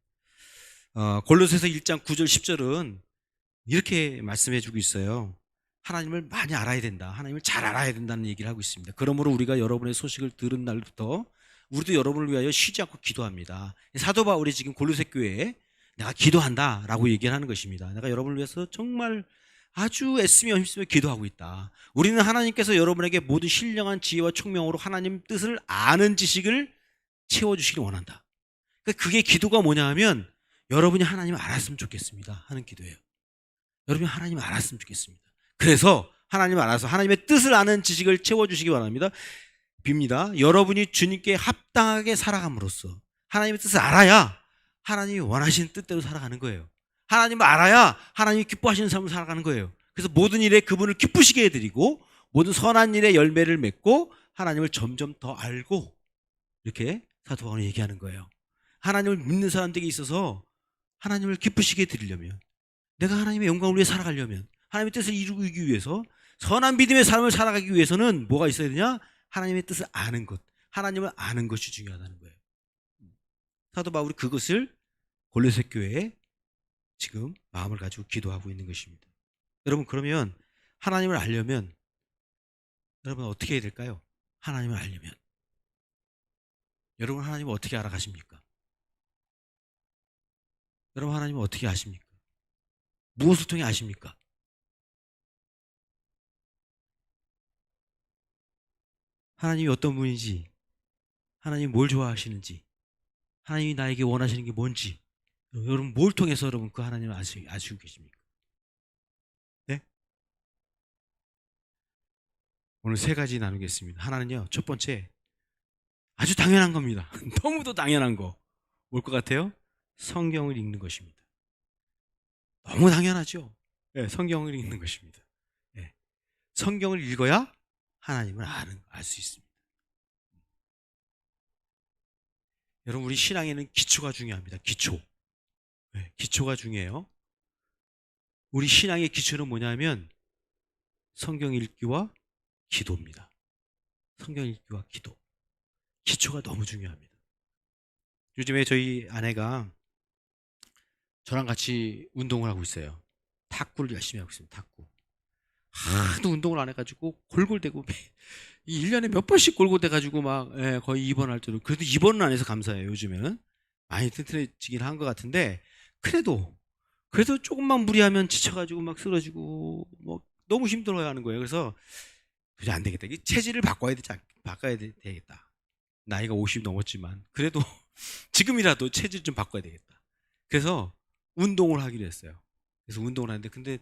골로새서 1장 9절 10절은 이렇게 말씀해 주고 있어요. 하나님을 많이 알아야 된다, 하나님을 잘 알아야 된다는 얘기를 하고 있습니다. 그러므로 우리가 여러분의 소식을 들은 날부터 우리도 여러분을 위하여 쉬지 않고 기도합니다. 사도 바울이 지금 골로새 교회에 내가 기도한다 라고 얘기를 하는 것입니다. 내가 여러분을 위해서 정말 아주 애쓰며 힘쓰며 기도하고 있다. 우리는 하나님께서 여러분에게 모든 신령한 지혜와 총명으로 하나님 뜻을 아는 지식을 채워주시길 원한다. 그게 기도가 뭐냐 하면, 여러분이 하나님을 알았으면 좋겠습니다 하는 기도예요. 여러분이 하나님을 알았으면 좋겠습니다. 그래서 하나님을 알아서 하나님의 뜻을 아는 지식을 채워주시기 바랍니다. 빕니다. 여러분이 주님께 합당하게 살아감으로써 하나님의 뜻을 알아야 하나님이 원하시는 뜻대로 살아가는 거예요. 하나님을 알아야 하나님이 기뻐하시는 삶을 살아가는 거예요. 그래서 모든 일에 그분을 기쁘시게 해드리고 모든 선한 일에 열매를 맺고 하나님을 점점 더 알고, 이렇게 사도 바울이 얘기하는 거예요. 하나님을 믿는 사람들에게 있어서 하나님을 기쁘시게 해드리려면, 내가 하나님의 영광을 위해 살아가려면, 하나님의 뜻을 이루기 위해서, 선한 믿음의 삶을 살아가기 위해서는 뭐가 있어야 되냐? 하나님의 뜻을 아는 것, 하나님을 아는 것이 중요하다는 거예요. 사도 바울이 그것을 골로새 교회에 지금 마음을 가지고 기도하고 있는 것입니다. 여러분, 그러면 하나님을 알려면 여러분 어떻게 해야 될까요? 하나님을 알려면 여러분 하나님을 어떻게 알아가십니까? 여러분 하나님을 어떻게 아십니까? 무엇을 통해 아십니까? 하나님이 어떤 분인지, 하나님이 뭘 좋아하시는지, 하나님이 나에게 원하시는 게 뭔지, 여러분 뭘 통해서 여러분 그 하나님을 아시고 계십니까? 네? 오늘 세 가지 나누겠습니다. 하나는요, 첫 번째, 아주 당연한 겁니다. 너무도 당연한 거. 뭘 것 같아요? 성경을 읽는 것입니다. 너무 당연하죠? 네, 성경을 읽는 것입니다. 네. 성경을 읽어야 하나님을 알 수 있습니다. 여러분, 우리 신앙에는 기초가 중요합니다. 기초. 네, 기초가 중요해요. 우리 신앙의 기초는 뭐냐면 성경 읽기와 기도입니다. 성경 읽기와 기도. 기초가 너무 중요합니다. 요즘에 저희 아내가 저랑 같이 운동을 하고 있어요. 탁구를 열심히 하고 있습니다. 탁구. 하도 운동을 안 해가지고 골골대고 1년에 몇 번씩 골골대가지고 막 거의 입원할 때도, 그래도 입원은 안 해서 감사해요. 요즘에는 많이 튼튼해지긴 한 것 같은데, 그래도 조금만 무리하면 지쳐가지고 막 쓰러지고 뭐 너무 힘들어야 하는 거예요. 그래서 도저히 안 되겠다. 이 체질을 바꿔야 되겠다. 나이가 50 넘었지만 그래도 지금이라도 체질 좀 바꿔야 되겠다. 그래서 운동을 하기로 했어요. 그래서 운동을 하는데, 근데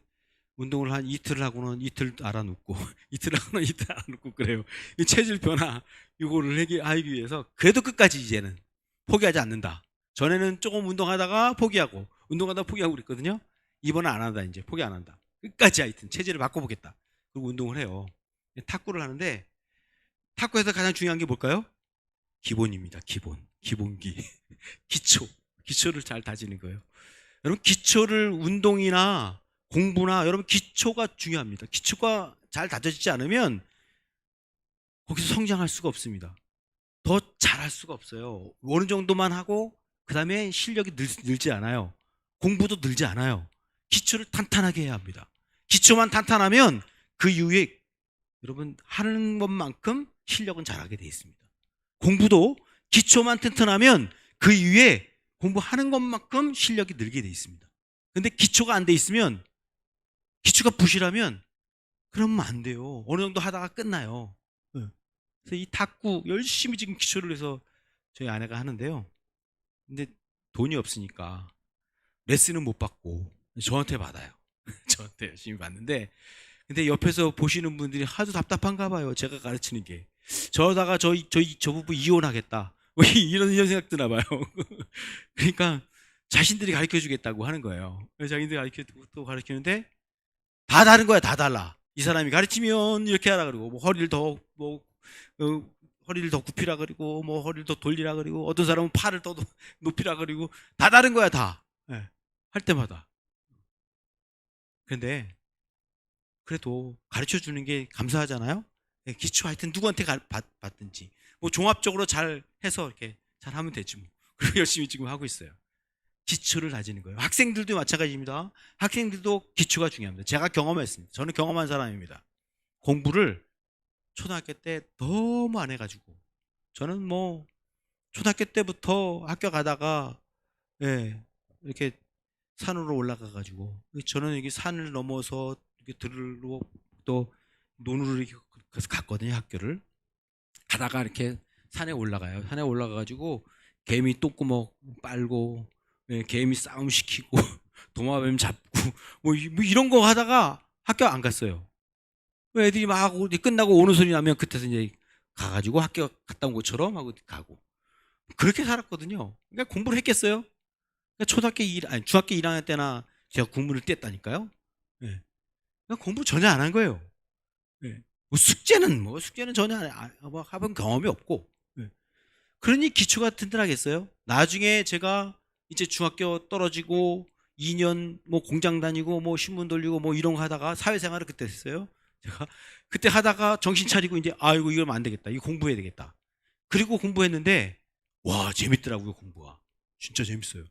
운동을 한 이틀을 하고는 이틀 알아눕고 이틀 하고는 이틀 알아눕고 그래요. 이 체질 변화 이거를 하기 위해서 그래도 끝까지 이제는 포기하지 않는다. 전에는 조금 운동하다가 포기하고 그랬거든요. 이번엔 안 한다. 이제 포기 안 한다. 끝까지 하여튼 체질을 바꿔보겠다. 그리고 운동을 해요. 탁구를 하는데, 탁구에서 가장 중요한 게 뭘까요? 기본입니다. 기본기. 기초를 잘 다지는 거예요. 여러분, 기초를 운동이나 공부나 여러분 기초가 중요합니다. 기초가 잘 다져지지 않으면 거기서 성장할 수가 없습니다. 더 잘할 수가 없어요. 어느 정도만 하고 그 다음에 실력이 늘지 않아요. 공부도 늘지 않아요. 기초를 탄탄하게 해야 합니다. 기초만 탄탄하면 그 이후에 여러분 하는 것만큼 실력은 잘하게 돼 있습니다. 공부도 기초만 튼튼하면 그 이후에 공부하는 것만큼 실력이 늘게 돼 있습니다. 근데 기초가 안 돼 있으면, 기초가 부실하면 그러면 안 돼요. 어느 정도 하다가 끝나요. 그래서 이 탁구 열심히 지금 기초를 해서 저희 아내가 하는데요. 근데 돈이 없으니까 레슨은 못 받고 저한테 받아요. 저한테 열심히 받는데, 근데 옆에서 보시는 분들이 하도 답답한가 봐요. 제가 가르치는 게. 저러다가 저 부부 이혼하겠다. 이런 생각 드나 봐요. 그러니까 자신들이 가르쳐 주겠다고 하는 거예요. 그래서 자기들이 또 가르치는데 다 다른 거야. 다 달라. 이 사람이 가르치면 이렇게 하라 그러고, 뭐 허리를 더 굽히라 그러고, 뭐 허리를 더 돌리라 그러고, 어떤 사람은 팔을 더 높이라 그러고, 다 다른 거야. 다. 할 때마다. 그런데 그래도 가르쳐 주는 게 감사하잖아요. 기초 하여튼 누구한테 받든지 뭐 종합적으로 잘 해서 이렇게 잘 하면 되지 뭐. 그리고 열심히 지금 하고 있어요. 기초를 다지는 거예요. 학생들도 마찬가지입니다. 학생들도 기초가 중요합니다. 제가 경험했습니다. 저는 경험한 사람입니다. 공부를 초등학교 때 너무 안 해가지고, 저는 뭐 초등학교 때부터 학교 가다가 이렇게 산으로 올라가가지고, 저는 여기 산을 넘어서 이렇게 들로 또 논으로 이렇게 갔거든요. 학교를 가다가 이렇게 산에 올라가요. 산에 올라가가지고 개미 똥구멍 빨고, 개미 싸움 시키고, 도마뱀 잡고, 뭐 이런 거 하다가 학교 안 갔어요. 애들이 막 끝나고 오는 소리 나면 그때서 이제 가가지고 학교 갔다 온 것처럼 하고 가고 그렇게 살았거든요. 그러니까 공부를 했겠어요? 그러니까 중학교 1학년 때나 제가 국문을 뗐다니까요. 예. 그러니까 공부 전혀 안 한 거예요. 예. 숙제는 전혀 뭐 해본 경험이 없고. 예. 그러니 기초가 튼튼하겠어요? 나중에 제가 이제 중학교 떨어지고 2년 뭐 공장 다니고 뭐 신문 돌리고 뭐 이런 거 하다가 사회생활을 그때 했어요. 제가 그때 하다가 정신 차리고 이제 아이고 이러면 안 되겠다. 이거 공부해야 되겠다. 그리고 공부했는데 와 재밌더라고요. 공부가 진짜 재밌어요.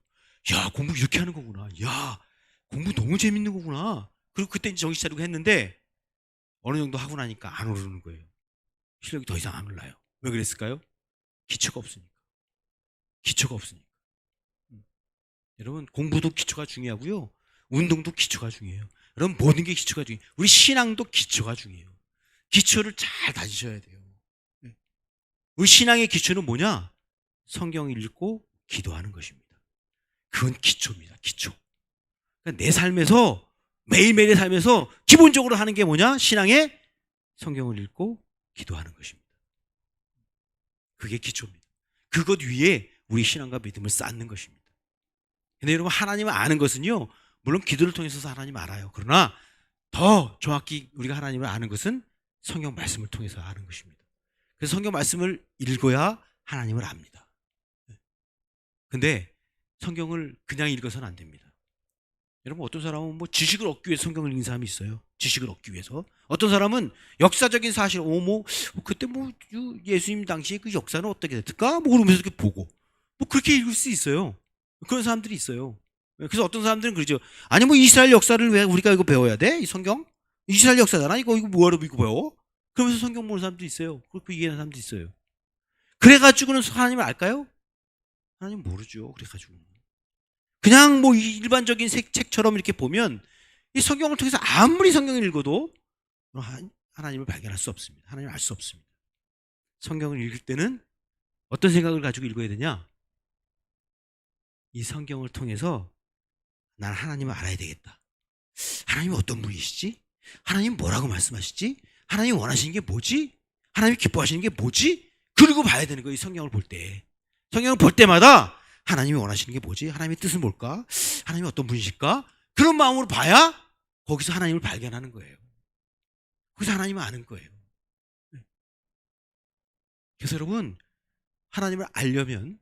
야 공부 이렇게 하는 거구나. 야 공부 너무 재밌는 거구나. 그리고 그때 이제 정신 차리고 했는데 어느 정도 하고 나니까 안 오르는 거예요. 실력이 더 이상 안 올라요. 왜 그랬을까요? 기초가 없으니까. 기초가 없으니까. 여러분 공부도 기초가 중요하고요. 운동도 기초가 중요해요. 여러분 모든 게 기초가 중요해요. 우리 신앙도 기초가 중요해요. 기초를 잘 다지셔야 돼요. 우리 신앙의 기초는 뭐냐? 성경을 읽고 기도하는 것입니다. 그건 기초입니다. 기초. 그러니까 내 삶에서 매일매일의 삶에서 기본적으로 하는 게 뭐냐? 신앙에 성경을 읽고 기도하는 것입니다. 그게 기초입니다. 그것 위에 우리 신앙과 믿음을 쌓는 것입니다. 근데 여러분 하나님을 아는 것은요 물론 기도를 통해서 하나님 알아요. 그러나 더 정확히 우리가 하나님을 아는 것은 성경 말씀을 통해서 아는 것입니다. 그래서 성경 말씀을 읽어야 하나님을 압니다. 근데 성경을 그냥 읽어서는 안 됩니다. 여러분 어떤 사람은 뭐 지식을 얻기 위해서 성경을 읽는 사람이 있어요. 지식을 얻기 위해서. 어떤 사람은 역사적인 사실, 그때 뭐 예수님 당시에 그 역사는 어떻게 됐을까? 뭐 그러면서 이렇게 보고 뭐 그렇게 읽을 수 있어요. 그런 사람들이 있어요. 그래서 어떤 사람들은 그러죠. 아니 뭐 이스라엘 역사를 왜 우리가 이거 배워야 돼? 이 성경? 이스라엘 역사잖아. 이거 뭐하러 이거 배워? 그러면서 성경 보는 사람도 있어요. 그렇게 이해하는 사람도 있어요. 그래가지고는 하나님을 알까요? 하나님 모르죠. 그래가지고 그냥 뭐 일반적인 책처럼 이렇게 보면 이 성경을 통해서 아무리 성경을 읽어도 하나님을 발견할 수 없습니다. 하나님을 알 수 없습니다. 성경을 읽을 때는 어떤 생각을 가지고 읽어야 되냐? 이 성경을 통해서 난 하나님을 알아야 되겠다. 하나님이 어떤 분이시지? 하나님 뭐라고 말씀하시지? 하나님 원하시는 게 뭐지? 하나님이 기뻐하시는 게 뭐지? 그리고 봐야 되는 거예요. 이 성경을 볼 때. 성경을 볼 때마다 하나님이 원하시는 게 뭐지? 하나님의 뜻은 뭘까? 하나님이 어떤 분이실까? 그런 마음으로 봐야 거기서 하나님을 발견하는 거예요. 거기서 하나님을 아는 거예요. 그래서 여러분 하나님을 알려면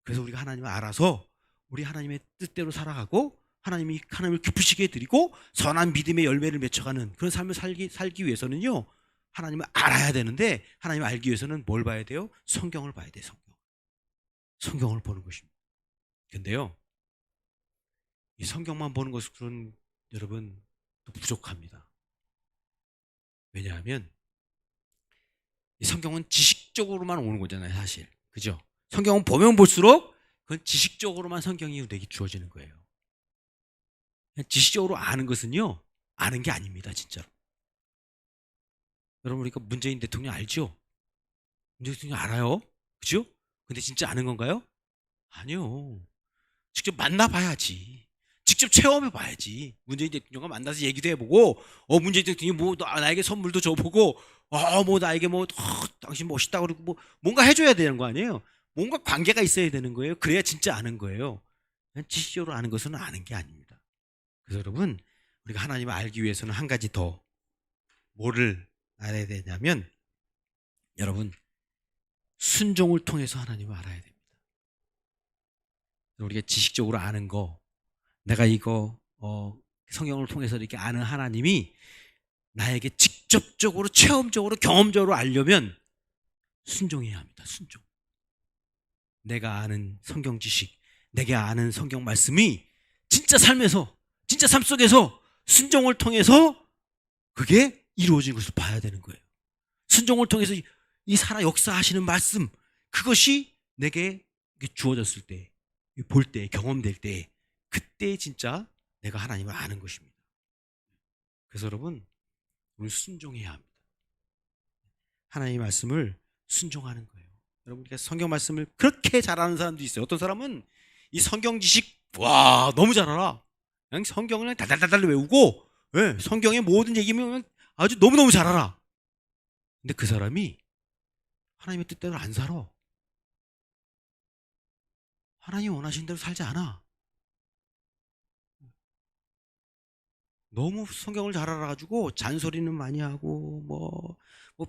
그래서 우리가 하나님을 알아서 우리 하나님의 뜻대로 살아가고 하나님을 기쁘시게 드리고 선한 믿음의 열매를 맺혀가는 그런 삶을 살기 위해서는요 하나님을 알아야 되는데 하나님을 알기 위해서는 뭘 봐야 돼요? 성경을 봐야 돼요. 성경을 보는 것입니다. 근데요 이 성경만 보는 것은 여러분 또 부족합니다. 왜냐하면 이 성경은 지식적으로만 오는 거잖아요. 사실 그죠? 성경은 보면 볼수록 그건 지식적으로만 성경이 우리에게 주어지는 거예요. 지식적으로 아는 것은요 아는 게 아닙니다. 진짜로. 여러분 우리가 문재인 대통령 알죠? 문재인 대통령 알아요. 그죠? 근데 진짜 아는 건가요? 아니요. 직접 만나봐야지. 직접 체험해봐야지. 문재인 대통령과 만나서 얘기도 해보고 문재인 대통령이 뭐 나에게 선물도 줘보고 뭐 나에게 당신 멋있다 그러고 뭐 뭔가 해줘야 되는 거 아니에요? 뭔가 관계가 있어야 되는 거예요. 그래야 진짜 아는 거예요. 그냥 지식적으로 아는 것은 아는 게 아닙니다. 그래서 여러분 우리가 하나님을 알기 위해서는 한 가지 더 뭐를 알아야 되냐면 여러분 순종을 통해서 하나님을 알아야 됩니다. 우리가 지식적으로 아는 거 내가 이거 성경을 통해서 이렇게 아는 하나님이 나에게 직접적으로 체험적으로 경험적으로 알려면 순종해야 합니다. 순종. 내가 아는 성경 지식 내가 아는 성경 말씀이 진짜 삶에서 진짜 삶 속에서 순종을 통해서 그게 이루어진 것을 봐야 되는 거예요. 순종을 통해서 이 역사하시는 말씀 그것이 내게 주어졌을 때 볼 때 경험될 때 그때 진짜 내가 하나님을 아는 것입니다. 그래서 여러분 우리 순종해야 합니다. 하나님의 말씀을 순종하는 거예요. 여러분 우리가 성경 말씀을 그렇게 잘하는 사람도 있어요. 어떤 사람은 이 성경 지식 너무 잘 알아. 그냥 성경을 그냥 달달달달 외우고 성경의 모든 얘기면 아주 너무너무 잘 알아. 근데 그 사람이 하나님의 뜻대로 안 살아. 하나님 원하신 대로 살지 않아. 너무 성경을 잘 알아가지고 잔소리는 많이 하고 뭐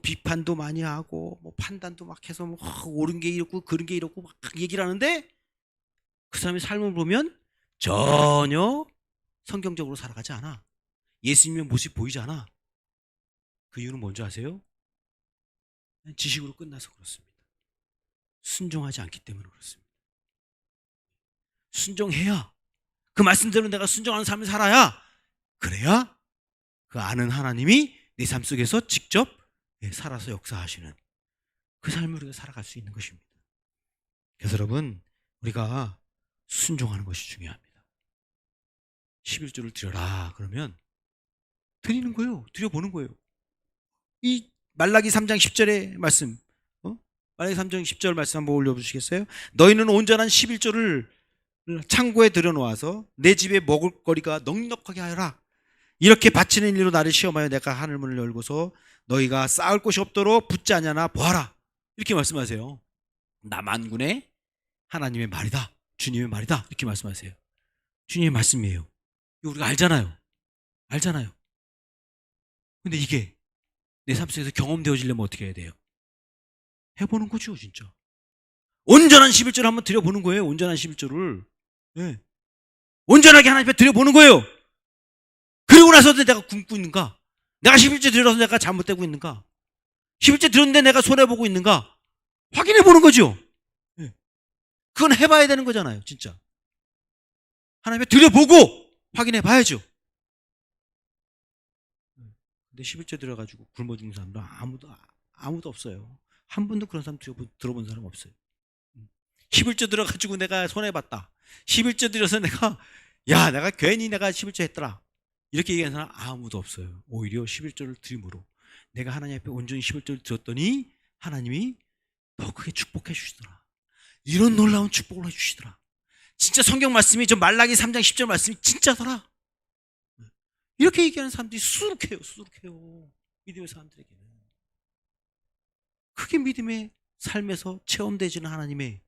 비판도 많이 하고 뭐 판단도 막 해서 뭐 옳은 게 이렇고 그런 게 이렇고 막 얘기를 하는데 그 사람의 삶을 보면 전혀 성경적으로 살아가지 않아. 예수님의 모습이 보이지 않아. 그 이유는 뭔지 아세요? 지식으로 끝나서 그렇습니다. 순종하지 않기 때문에 그렇습니다. 순종해야, 그 말씀대로 내가 순종하는 삶을 살아야, 그래야 그 아는 하나님이 내 삶 속에서 직접 살아서 역사하시는 그 삶을 우리가 살아갈 수 있는 것입니다. 그래서 여러분, 우리가 순종하는 것이 중요합니다. 11조를 드려라 그러면 드리는 거예요. 드려보는 거예요. 이 말라기 3장 10절의 말씀, 말라기 3장 10절 말씀 한번 올려주시겠어요? 너희는 온전한 11조를 창고에 들여놓아서 내 집에 먹을거리가 넉넉하게 하여라. 이렇게 바치는 일로 나를 시험하여 내가 하늘문을 열고서 너희가 쌓을 곳이 없도록 붙지 않냐나 보아라. 이렇게 말씀하세요. 나 만군의 하나님의 말이다. 주님의 말이다. 이렇게 말씀하세요. 주님의 말씀이에요. 이거 우리가 알잖아요. 근데 이게 내 삶 속에서 경험되어지려면 어떻게 해야 돼요? 해보는 거죠, 진짜. 온전한 11조를 한번 드려보는 거예요. 온전한 11조를. 네. 온전하게 하나님 앞에 드려보는 거예요. 그리고 나서도 내가 굶고 있는가? 내가 11조 드려서 내가 잘못되고 있는가? 11조 드렸는데 내가 손해보고 있는가? 확인해보는 거죠. 네. 그건 해봐야 되는 거잖아요, 진짜. 하나님 앞에 드려보고 확인해봐야죠. 근데 11조 들어가지고 굶어 죽는 사람도 아무도 없어요. 한 번도 그런 사람 들어본 사람 없어요. 11조 들어가지고 내가 손해봤다. 11조 들여서 내가 괜히 내가 11조 했더라. 이렇게 얘기하는 사람 아무도 없어요. 오히려 11조를 드림으로 내가 하나님 앞에 온전히 11조를 드렸더니 하나님이 더 크게 축복해 주시더라. 이런 놀라운 축복을 해주시더라. 진짜 성경 말씀이 저 말라기 3장 10절 말씀이 진짜더라. 이렇게 얘기하는 사람들이 수두룩해요. 믿음의 사람들에게는. 그게 믿음의 삶에서 체험되지는 하나님의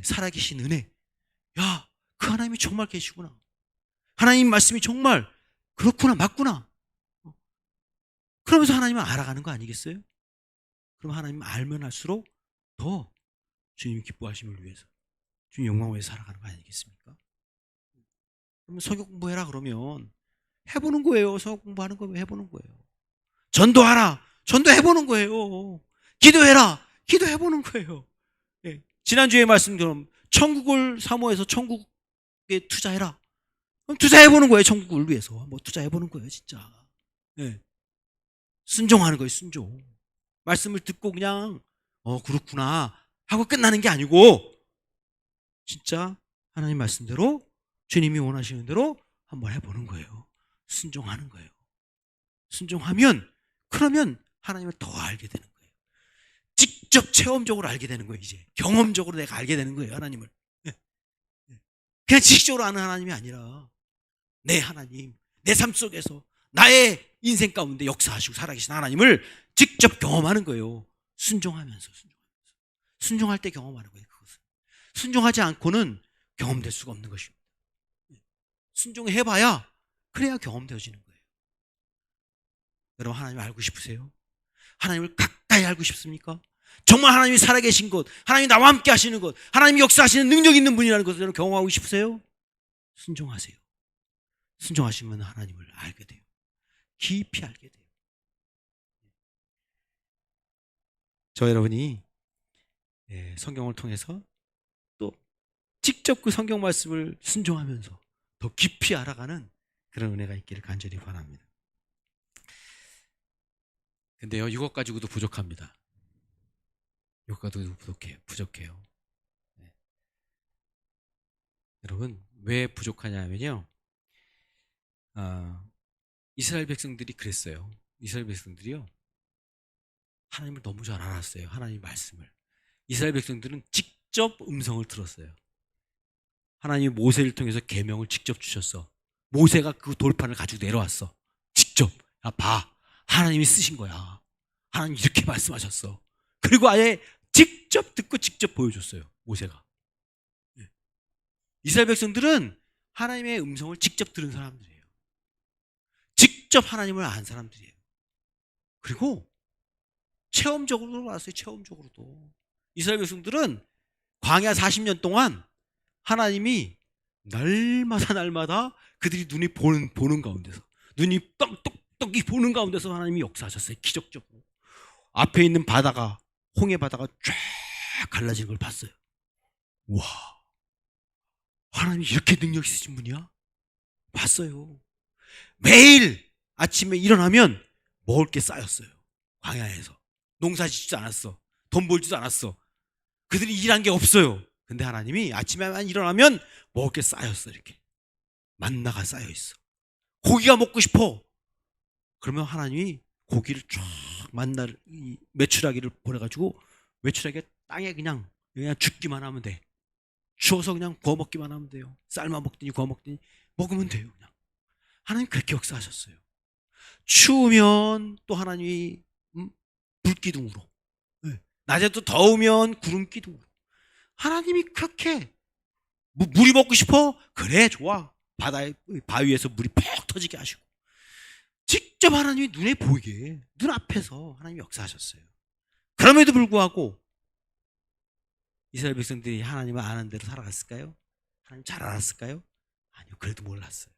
살아계신 은혜. 야, 그 하나님이 정말 계시구나. 하나님 말씀이 정말 그렇구나, 맞구나. 그러면서 하나님을 알아가는 거 아니겠어요? 그럼 하나님을 알면 할수록 더 주님 기뻐하심을 위해서, 주님 영광을 위해서 살아가는 거 아니겠습니까? 그러면 성경 공부해라 그러면 해보는 거예요. 성경 공부하는 거 해보는 거예요. 전도하라. 전도해보는 거예요. 기도해라. 기도해보는 거예요. 예. 지난주에 말씀처럼 천국을 사모해서 천국에 투자해라. 그럼 투자해보는 거예요. 천국을 위해서. 투자해보는 거예요. 진짜. 예. 순종하는 거예요. 순종. 말씀을 듣고 그냥 그렇구나 하고 끝나는 게 아니고 진짜 하나님 말씀대로 주님이 원하시는 대로 한번 해보는 거예요. 순종하는 거예요. 순종하면 그러면 하나님을 더 알게 되는 거예요. 직접 체험적으로 알게 되는 거예요. 이제 경험적으로 내가 알게 되는 거예요. 하나님을. 그냥 지식적으로 아는 하나님이 아니라 내 하나님, 내 삶 속에서 나의 인생 가운데 역사하시고 살아계신 하나님을 직접 경험하는 거예요. 순종하면서. 순종할 때 경험하는 거예요. 그것은. 순종하지 않고는 경험될 수가 없는 것입니다. 순종해봐야 그래야 경험되어지는 거예요. 여러분, 하나님을 알고 싶으세요? 하나님을 가까이 알고 싶습니까? 정말 하나님이 살아계신 것, 하나님이 나와 함께 하시는 것, 하나님이 역사하시는 능력 있는 분이라는 것을 여러분 경험하고 싶으세요? 순종하세요. 순종하시면 하나님을 알게 돼요. 깊이 알게 돼요. 저 여러분이 성경을 통해서 또 직접 그 성경 말씀을 순종하면서 더 깊이 알아가는 그런 은혜가 있기를 간절히 바랍니다. 근데요, 이것 가지고도 부족합니다. 이것 가지고도 부족해요. 네. 여러분, 왜 부족하냐면요, 이스라엘 백성들이 그랬어요. 이스라엘 백성들이요, 하나님을 너무 잘 알았어요. 하나님의 말씀을. 이스라엘 백성들은 직접 음성을 들었어요. 하나님이 모세를 통해서 계명을 직접 주셨어. 모세가 그 돌판을 가지고 내려왔어. 직접. 야, 봐. 하나님이 쓰신 거야. 하나님 이렇게 말씀하셨어. 그리고 아예 직접 듣고 직접 보여줬어요. 모세가. 이스라엘 백성들은 하나님의 음성을 직접 들은 사람들이에요. 직접 하나님을 안 사람들이에요. 그리고 체험적으로도 알았어요. 체험적으로도. 이스라엘 백성들은 광야 40년 동안 하나님이 날마다 그들이 눈이 보는 가운데서, 눈이 떡떡떡이 보는 가운데서 하나님이 역사하셨어요. 기적적으로. 앞에 있는 바다가, 홍해 바다가 쫙 갈라지는 걸 봤어요. 와, 하나님이 이렇게 능력 있으신 분이야? 봤어요. 매일 아침에 일어나면 먹을 게 쌓였어요. 광야에서. 농사 짓지도 않았어. 돈 벌지도 않았어. 그들이 일한 게 없어요. 근데 하나님이 아침에만 일어나면 먹을 게 쌓였어. 이렇게 만나가 쌓여 있어. 고기가 먹고 싶어. 그러면 하나님이 고기를 쫙 만나를, 메추라기를 보내가지고 메추라기가 땅에 그냥 죽기만 하면 돼. 주워서 그냥 구워 먹기만 하면 돼요. 삶아 먹더니 구워 먹더니 먹으면 돼요. 그냥. 하나님 그렇게 역사하셨어요. 추우면 또 하나님이 불기둥으로, 낮에도 더우면 구름기둥으로. 하나님이 그렇게, 물이 먹고 싶어? 그래, 좋아. 바위에서 물이 퍽 터지게 하시고, 직접 하나님이 눈에 보이게, 눈앞에서 하나님이 역사하셨어요. 그럼에도 불구하고 이스라엘 백성들이 하나님을 아는 대로 살아갔을까요? 하나님 잘 알았을까요? 아니요. 그래도 몰랐어요.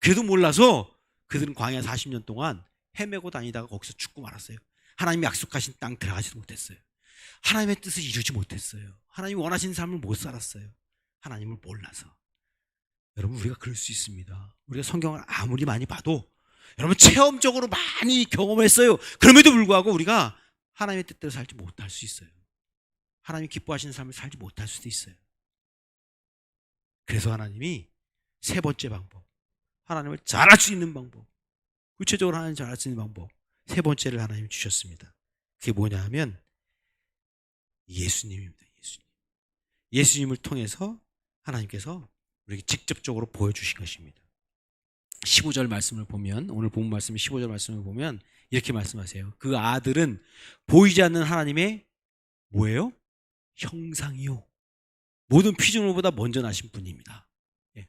그래도 몰라서 그들은 광야 40년 동안 헤매고 다니다가 거기서 죽고 말았어요. 하나님이 약속하신 땅 들어가지도 못했어요. 하나님의 뜻을 이루지 못했어요. 하나님이 원하시는 삶을 못 살았어요. 하나님을 몰라서. 여러분, 우리가 그럴 수 있습니다. 우리가 성경을 아무리 많이 봐도, 여러분, 체험적으로 많이 경험했어요. 그럼에도 불구하고 우리가 하나님의 뜻대로 살지 못할 수 있어요. 하나님이 기뻐하시는 삶을 살지 못할 수도 있어요. 그래서 하나님이 세 번째 방법, 하나님을 잘 알 수 있는 방법, 구체적으로 하나님을 잘 알 수 있는 방법, 세 번째를 하나님이 주셨습니다. 그게 뭐냐 하면 예수님입니다. 예수님을 통해서 하나님께서 우리에게 직접적으로 보여주신 것입니다. 15절 말씀을 보면, 오늘 본 말씀 15절 말씀을 보면 이렇게 말씀하세요. 그 아들은 보이지 않는 하나님의 뭐예요? 형상이요. 모든 피조물보다 먼저 나신 분입니다. 예.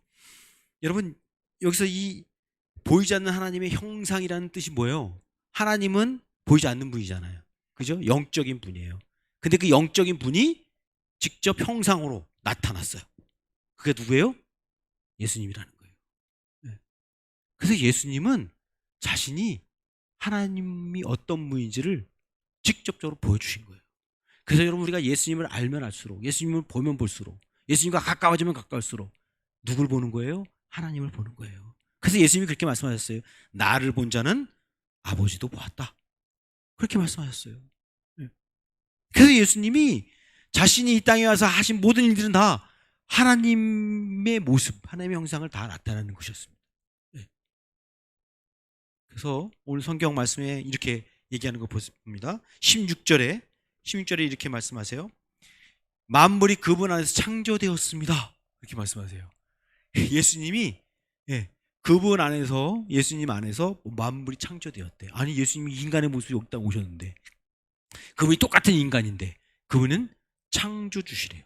여러분, 여기서 이 보이지 않는 하나님의 형상이라는 뜻이 뭐예요? 하나님은 보이지 않는 분이잖아요. 그죠? 영적인 분이에요. 근데 그 영적인 분이 직접 형상으로 나타났어요. 그게 누구예요? 예수님이라는 거예요. 네. 그래서 예수님은 자신이 하나님이 어떤 분인지를 직접적으로 보여주신 거예요. 그래서 여러분, 우리가 예수님을 알면 알수록, 예수님을 보면 볼수록, 예수님과 가까워지면 가까울수록 누굴 보는 거예요? 하나님을 보는 거예요. 그래서 예수님이 그렇게 말씀하셨어요. 나를 본 자는 아버지도 보았다. 그렇게 말씀하셨어요. 그래서 예수님이 자신이 이 땅에 와서 하신 모든 일들은 다 하나님의 모습, 하나님의 형상을 다 나타내는 것이었습니다. 그래서 오늘 성경 말씀에 이렇게 얘기하는 거 봅니다. 16절에 이렇게 말씀하세요. 만물이 그분 안에서 창조되었습니다. 이렇게 말씀하세요. 예수님이 그분 안에서, 예수님 안에서 만물이 창조되었대. 아니, 예수님이 인간의 모습이 여기다 오셨는데, 그분이 똑같은 인간인데 그분은 창조주시래요.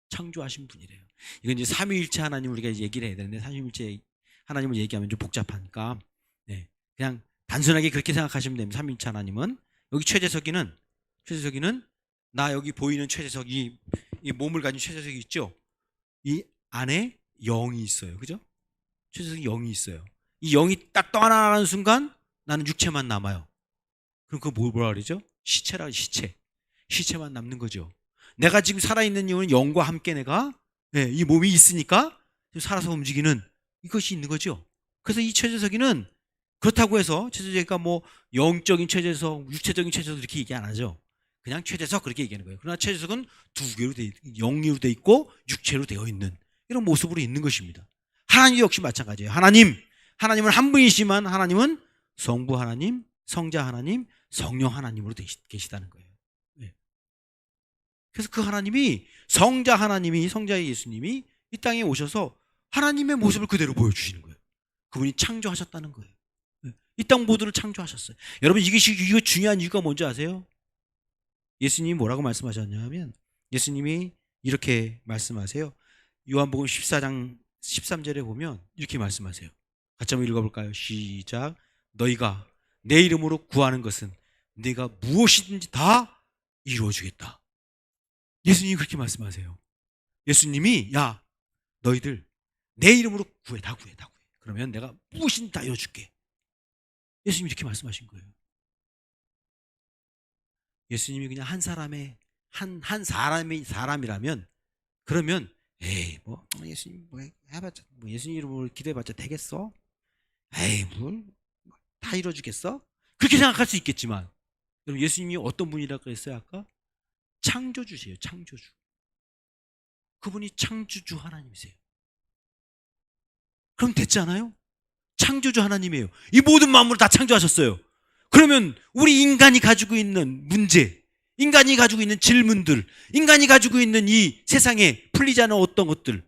창조하신 분이래요. 이건 이제 삼위일체 하나님 우리가 얘기를 해야 되는데, 삼위일체 하나님을 얘기하면 좀 복잡하니까 그냥 단순하게 그렇게 생각하시면 됩니다. 삼위일체 하나님은, 여기 최재석이는 나 여기 보이는 최재석, 이 몸을 가진 최재석이 있죠. 이 안에 영이 있어요. 그죠? 최재석이 영이 있어요. 이 영이 딱 떠나는 순간 나는 육체만 남아요. 그럼 그거 뭐라 그러죠? 시체라. 시체만 남는 거죠. 내가 지금 살아있는 이유는 영과 함께 내가 이 몸이 있으니까 살아서 움직이는 이것이 있는 거죠. 그래서 이 최재석이는 그렇다고 해서 최재석이가 뭐 영적인 최재석, 육체적인 최재석 이렇게 얘기 안 하죠. 그냥 최재석 그렇게 얘기하는 거예요. 그러나 최재석은 두 개로 영으로 돼 있고 육체로 되어 있는 이런 모습으로 있는 것입니다. 하나님 역시 마찬가지예요. 하나님은 한 분이시지만 하나님은 성부 하나님, 성자 하나님, 성령 하나님으로 계시다는 거예요. 그래서 그 하나님이, 성자의 예수님이 이 땅에 오셔서 하나님의 모습을 그대로 보여주시는 거예요. 그분이 창조하셨다는 거예요. 이 땅 모두를 창조하셨어요. 여러분, 이거 중요한 이유가 뭔지 아세요? 예수님이 뭐라고 말씀하셨냐면 예수님이 이렇게 말씀하세요. 요한복음 14장 13절에 보면 이렇게 말씀하세요. 같이 한번 읽어볼까요? 시작. 너희가 내 이름으로 구하는 것은 내가 무엇이든지 다 이루어주겠다. 예수님이 그렇게 말씀하세요. 예수님이 야 너희들 내 이름으로 구해. 다 구해. 그러면 내가 무엇이든지 다 이루어줄게. 예수님이 이렇게 말씀하신 거예요. 예수님이 그냥 한 사람의 사람이라면 그러면 에이 뭐 예수님 뭐 해봤자 뭐 예수님 이름으로 기도해봤자 되겠어? 에이 뭘 다 이루어주겠어? 그렇게 생각할 수 있겠지만 여러분 예수님이 어떤 분이라고 그랬어요 아까? 창조주세요. 창조주. 그분이 창조주 하나님이세요. 그럼 됐잖아요? 창조주 하나님이에요. 이 모든 만물을 다 창조하셨어요. 그러면 우리 인간이 가지고 있는 문제, 인간이 가지고 있는 질문들, 인간이 가지고 있는 이 세상에 풀리지 않은 어떤 것들,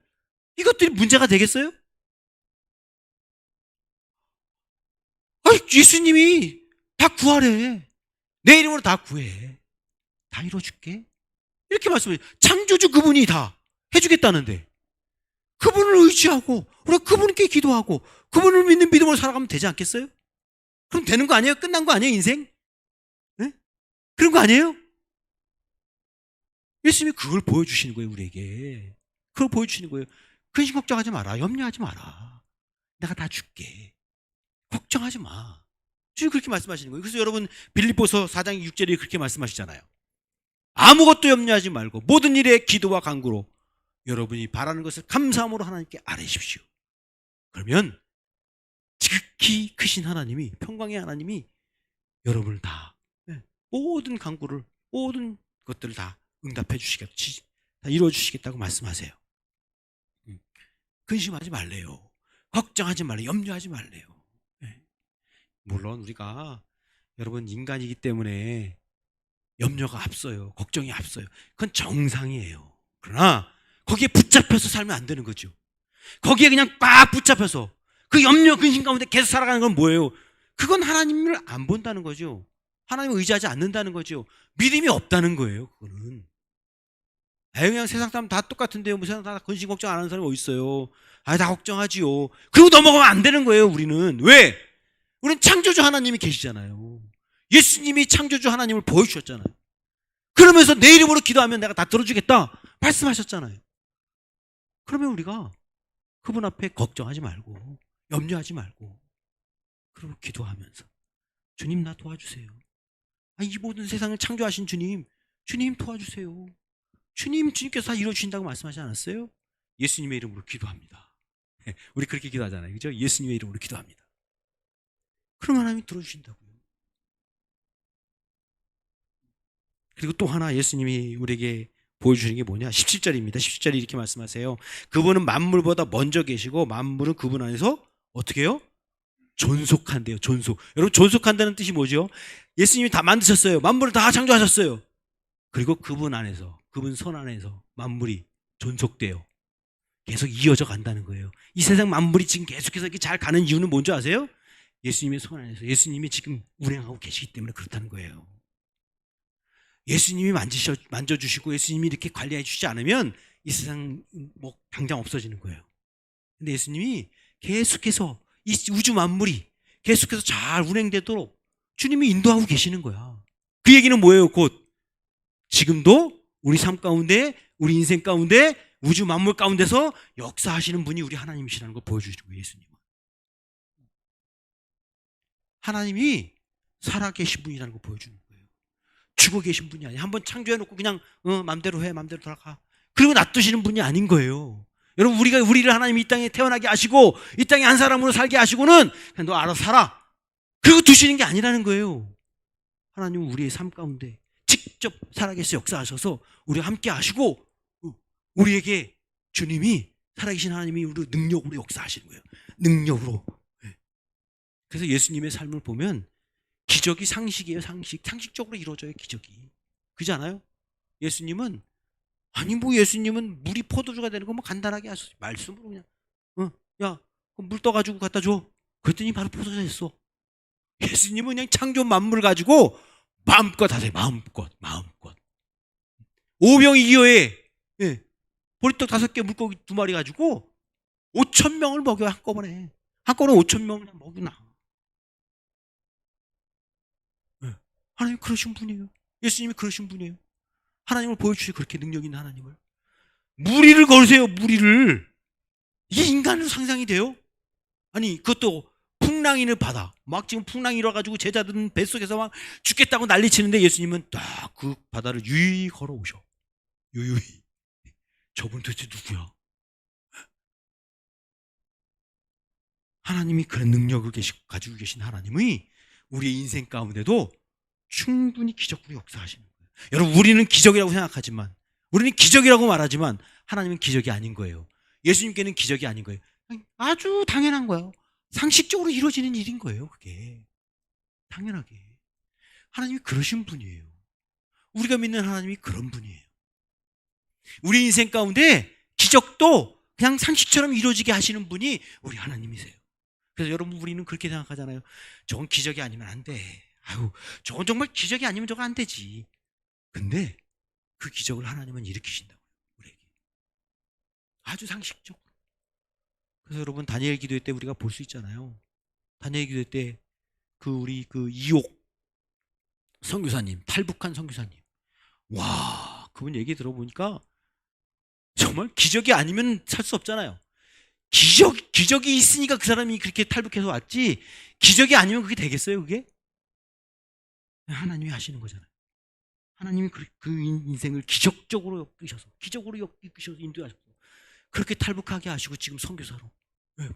이것들이 문제가 되겠어요? 아니, 예수님이 다 구하래. 내 이름으로 다 구해. 다 이루어줄게. 이렇게 말씀해요. 창조주 그분이 다 해주겠다는데 그분을 의지하고 우리가 그분께 기도하고 그분을 믿는 믿음으로 살아가면 되지 않겠어요? 그럼 되는 거 아니에요? 끝난 거 아니에요? 인생? 네? 그런 거 아니에요? 예수님이 그걸 보여주시는 거예요. 우리에게 그걸 보여주시는 거예요. 근심 걱정하지 마라. 염려하지 마라. 내가 다 줄게. 걱정하지 마. 주님 그렇게 말씀하시는 거예요. 그래서 여러분 빌립보서 4장 6절에 그렇게 말씀하시잖아요. 아무것도 염려하지 말고 모든 일에 기도와 간구로 여러분이 바라는 것을 감사함으로 하나님께 아뢰십시오. 그러면 지극히 크신 하나님이, 평강의 하나님이 여러분을 다 모든 간구를, 모든 것들을 다 응답해 주시겠다, 다 이루어 주시겠다고 말씀하세요. 근심하지 말래요. 걱정하지 말래요. 염려하지 말래요. 물론 우리가 여러분 인간이기 때문에 염려가 앞서요. 걱정이 앞서요. 그건 정상이에요. 그러나 거기에 붙잡혀서 살면 안 되는 거죠. 거기에 그냥 꽉 붙잡혀서 그 염려 근심 가운데 계속 살아가는 건 뭐예요? 그건 하나님을 안 본다는 거죠. 하나님을 의지하지 않는다는 거죠. 믿음이 없다는 거예요. 그거는 그냥 세상 사람 다 똑같은데요. 뭐 세상 다 근심 걱정 안 하는 사람이 어디 있어요? 다 걱정하지요. 그리고 넘어가면 안 되는 거예요. 우리는 왜? 우리는 창조주 하나님이 계시잖아요. 예수님이 창조주 하나님을 보여주셨잖아요. 그러면서 내 이름으로 기도하면 내가 다 들어주겠다 말씀하셨잖아요. 그러면 우리가 그분 앞에 걱정하지 말고 염려하지 말고 그리고 기도하면서 주님 나 도와주세요. 이 모든 세상을 창조하신 주님 도와주세요. 주님께서 다 이루어주신다고 말씀하지 않았어요? 예수님의 이름으로 기도합니다. 우리 그렇게 기도하잖아요. 그죠? 예수님의 이름으로 기도합니다. 그럼 하나님이 들어주신다고요. 그리고 또 하나 예수님이 우리에게 보여주시는 게 뭐냐? 17절입니다. 17절에 이렇게 말씀하세요. 그분은 만물보다 먼저 계시고 만물은 그분 안에서 어떻게 해요? 존속한대요. 존속. 여러분 존속한다는 뜻이 뭐죠? 예수님이 다 만드셨어요. 만물을 다 창조하셨어요. 그리고 그분 안에서, 그분 손 안에서 만물이 존속돼요. 계속 이어져 간다는 거예요. 이 세상 만물이 지금 계속해서 이렇게 잘 가는 이유는 뭔지 아세요? 예수님의 손 안에서 예수님이 지금 운행하고 계시기 때문에 그렇다는 거예요. 예수님이 만져주시고 예수님이 이렇게 관리해 주시지 않으면 이 세상 뭐 당장 없어지는 거예요. 근데 예수님이 계속해서 이 우주 만물이 계속해서 잘 운행되도록 주님이 인도하고 계시는 거야. 그 얘기는 뭐예요? 곧 지금도 우리 삶 가운데, 우리 인생 가운데, 우주 만물 가운데서 역사하시는 분이 우리 하나님이시라는 걸 보여주시는 거예요. 예수님은 하나님이 살아계신 분이라는 걸 보여주는 거예요. 죽어 계신 분이 아니에요. 한번 창조해놓고 그냥 맘대로 해, 맘대로 돌아가. 그리고 놔두시는 분이 아닌 거예요. 여러분 우리를 하나님이 이 땅에 태어나게 하시고 이 땅에 한 사람으로 살게 하시고는 그냥 너 알아서 살아. 그리고 두시는 게 아니라는 거예요. 하나님은 우리의 삶 가운데 직접 살아계셔 역사하셔서 우리와 함께 하시고 우리에게 주님이 살아계신 하나님이 우리 능력으로 역사하시는 거예요. 능력으로. 그래서 예수님의 삶을 보면 기적이 상식이에요. 상식적으로 이루어져요. 기적이. 그렇지 않아요? 예수님은 예수님은 물이 포도주가 되는 거 뭐 간단하게 하셨어요. 말씀으로 그냥 야 물 떠가지고 갖다 줘. 그랬더니 바로 포도주가 됐어. 예수님은 그냥 창조 만물 가지고 마음껏 하세요. 마음껏. 오병이어에 보리떡 5개 물고기 2마리 가지고 5,000명을 먹여 한꺼번에 5,000명을 먹이나. 하나님 그러신 분이에요. 예수님이 그러신 분이에요. 하나님을 보여주세요. 그렇게 능력 있는 하나님을. 무리를 걸으세요. 무리를. 이게 인간으로 상상이 돼요? 아니 그것도 풍랑이는 바다. 막 지금 풍랑이 일어가지고 제자들은 뱃속에서 막 죽겠다고 난리치는데 예수님은 딱 그 바다를 유유히 걸어오셔. 유유히. 저분 도대체 누구야? 하나님이 그런 능력을 가지고 계신 하나님이 우리의 인생 가운데도 충분히 기적으로 역사하시는 거예요. 여러분 우리는 기적이라고 생각하지만, 우리는 기적이라고 말하지만 하나님은 기적이 아닌 거예요. 예수님께는 기적이 아닌 거예요. 아주 당연한 거예요. 상식적으로 이루어지는 일인 거예요. 그게 당연하게 하나님이 그러신 분이에요. 우리가 믿는 하나님이 그런 분이에요. 우리 인생 가운데 기적도 그냥 상식처럼 이루어지게 하시는 분이 우리 하나님이세요. 그래서 여러분 우리는 그렇게 생각하잖아요. 저건 기적이 아니면 안 돼. 아유, 저건 정말 기적이 아니면 저거 안 되지. 근데 그 기적을 하나님은 일으키신다고요. 우리에게. 아주 상식적으로. 그래서 여러분 다니엘 기도회 때 우리가 볼 수 있잖아요. 다니엘 기도회 때 우리 이옥 선교사님, 탈북한 선교사님. 와, 그분 얘기 들어보니까 정말 기적이 아니면 살 수 없잖아요. 기적이 있으니까 그 사람이 그렇게 탈북해서 왔지, 기적이 아니면 그게 되겠어요, 그게? 하나님이 하시는 거잖아요. 하나님이 그 인생을 기적적으로 이끄셔서 인도하셔서 그렇게 탈북하게 하시고 지금 선교사로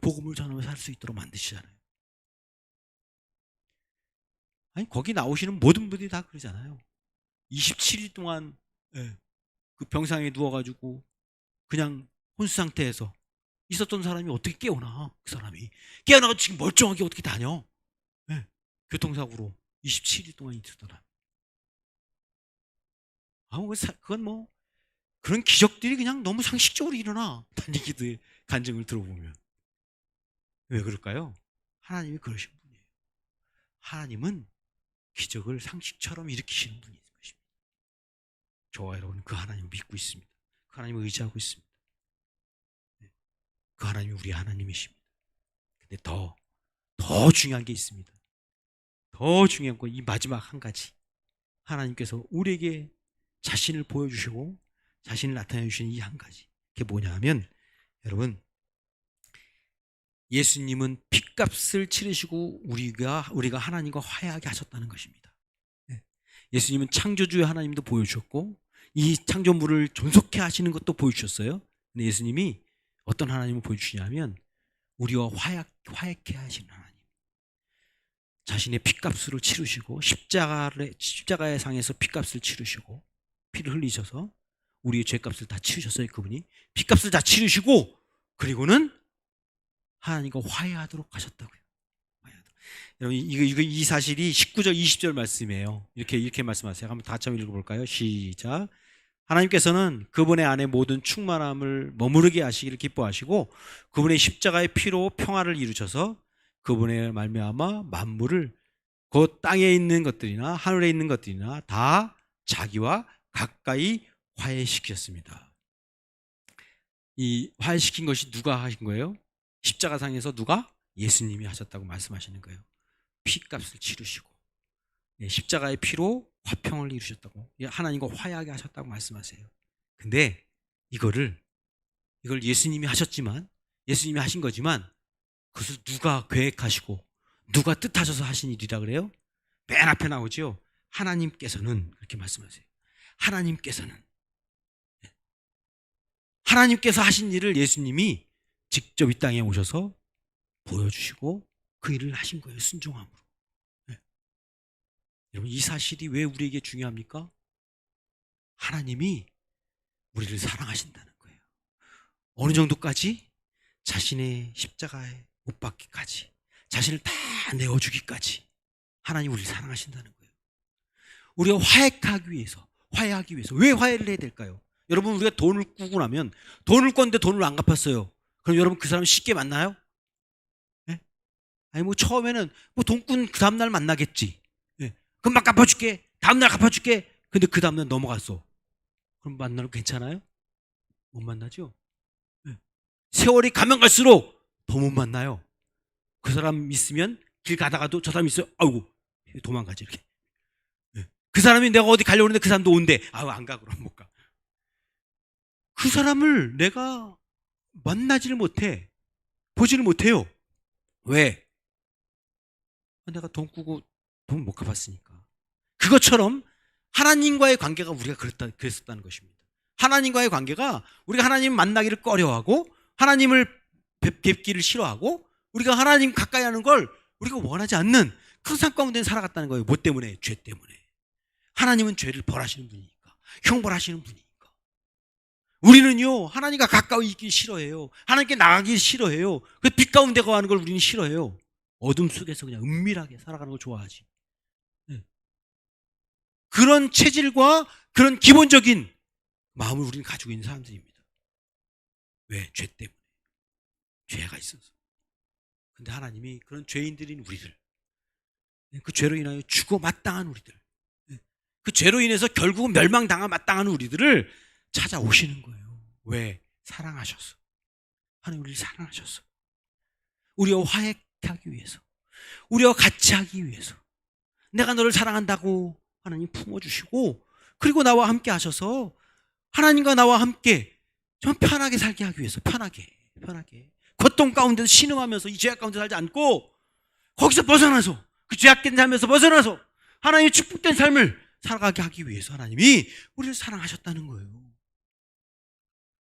복음을 전하면서 살 수 있도록 만드시잖아요. 아니 거기 나오시는 모든 분들이 다 그러잖아요. 27일 동안 그 병상에 누워가지고 그냥 혼수 상태에서 있었던 사람이 어떻게 깨어나? 그 사람이 깨어나가 지금 멀쩡하게 어떻게 다녀? 교통사고로 27일 동안 있었더라. 그건 뭐 그런 기적들이 그냥 너무 상식적으로 일어나. 다니기도의 간증을 들어보면. 왜 그럴까요? 하나님이 그러신 분이에요. 하나님은 기적을 상식처럼 일으키시는 분인 것입니다. 저와 여러분은 그 하나님을 믿고 있습니다. 그 하나님을 의지하고 있습니다. 그 하나님이 우리 하나님이십니다. 근데 더 중요한 게 있습니다. 더 중요한 건 이 마지막 한 가지. 하나님께서 우리에게 자신을 보여주시고 자신을 나타내 주시는 이 한 가지. 그게 뭐냐 하면, 여러분, 예수님은 핏값을 치르시고 우리가 하나님과 화해하게 하셨다는 것입니다. 예수님은 창조주의 하나님도 보여주셨고 이 창조물을 존속해 하시는 것도 보여주셨어요. 근데 예수님이 어떤 하나님을 보여주시냐면 우리와 화해케 하시는 하나님. 자신의 핏값을 치르시고 십자가의 상에서 핏값을 치르시고 피를 흘리셔서 우리의 죄값을 다 치르셨어요. 그분이 핏값을 다 치르시고 그리고는 하나님과 화해하도록 하셨다고요. 여러분 이 사실이 19절 20절 말씀이에요. 이렇게 말씀하세요. 한번 다 같이 한번 읽어볼까요? 시작. 하나님께서는 그분의 안에 모든 충만함을 머무르게 하시기를 기뻐하시고 그분의 십자가의 피로 평화를 이루셔서 그분의 말미암아 만물을 곧 땅에 있는 것들이나 하늘에 있는 것들이나 다 자기와 가까이 화해시키셨습니다. 이 화해시킨 것이 누가 하신 거예요? 십자가상에서 누가? 예수님이 하셨다고 말씀하시는 거예요. 피값을 치르시고 십자가의 피로 화평을 이루셨다고, 하나님과 화해하게 하셨다고 말씀하세요. 근데 이걸 예수님이 하셨지만, 예수님이 하신 거지만 그것을 누가 계획하시고 누가 뜻하셔서 하신 일이라 그래요? 맨 앞에 나오죠. 하나님께서는 그렇게 말씀하세요. 하나님께서 하신 일을 예수님이 직접 이 땅에 오셔서 보여주시고 그 일을 하신 거예요. 순종함으로. 여러분 이 사실이 왜 우리에게 중요합니까? 하나님이 우리를 사랑하신다는 거예요. 어느 정도까지? 자신의 십자가에 못 박기까지, 자신을 다 내어주기까지 하나님 우리를 사랑하신다는 거예요. 우리가 화해하기 위해서 왜 화해를 해야 될까요? 여러분 우리가 돈을 꾸고 나면 돈을 꿨는데 돈을 안 갚았어요. 그럼 여러분 그 사람 쉽게 만나요? 네? 아니 뭐 처음에는 뭐 돈꾼 그 다음날 만나겠지. 네. 금방 갚아줄게, 다음날 갚아줄게. 근데 그 다음날 넘어갔어. 그럼 만나면 괜찮아요? 못 만나죠? 네. 세월이 가면 갈수록 더 못 만나요. 그 사람 있으면 길 가다가도 저 사람 있어요. 아이고 도망가지 이렇게. 네. 그 사람이 내가 어디 가려고 하는데 그 사람도 온대. 아유 안 가 그럼 못 가. 그 사람을 내가 만나지를 못해. 보지를 못해요. 왜? 내가 돈 꾸고 돈 못 갚았으니까. 그것처럼 하나님과의 관계가 우리가 그랬었다는 것입니다. 하나님과의 관계가 우리가 하나님 만나기를 꺼려하고 하나님을 뵙기를 싫어하고 우리가 하나님 가까이 하는 걸 우리가 원하지 않는 그런 삶 가운데 살아갔다는 거예요. 뭐 때문에? 죄 때문에. 하나님은 죄를 벌하시는 분이니까. 형벌하시는 분이니까. 우리는요 하나님과 가까이 있기 싫어해요. 하나님께 나가기 싫어해요. 그 빛 가운데 거하는 걸 우리는 싫어해요. 어둠 속에서 그냥 은밀하게 살아가는 걸 좋아하지. 네. 그런 체질과 그런 기본적인 마음을 우리는 가지고 있는 사람들입니다. 왜? 죄 때문에. 죄가 있어서. 근데 하나님이 그런 죄인들인 우리들, 그 죄로 인하여 죽어 마땅한 우리들, 그 죄로 인해서 결국은 멸망당한 마땅한 우리들을 찾아오시는 거예요. 왜? 사랑하셔서. 하나님 우리를 사랑하셔서. 우리와 화해하기 위해서. 우리와 같이 하기 위해서. 내가 너를 사랑한다고 하나님 품어주시고 그리고 나와 함께 하셔서 하나님과 나와 함께 좀 편하게 살게 하기 위해서. 편하게. 고통 가운데서 신음하면서 이 죄악 가운데 살지 않고 거기서 벗어나서 그 죄악된 삶에서 벗어나서 하나님의 축복된 삶을 살아가게 하기 위해서 하나님이 우리를 사랑하셨다는 거예요.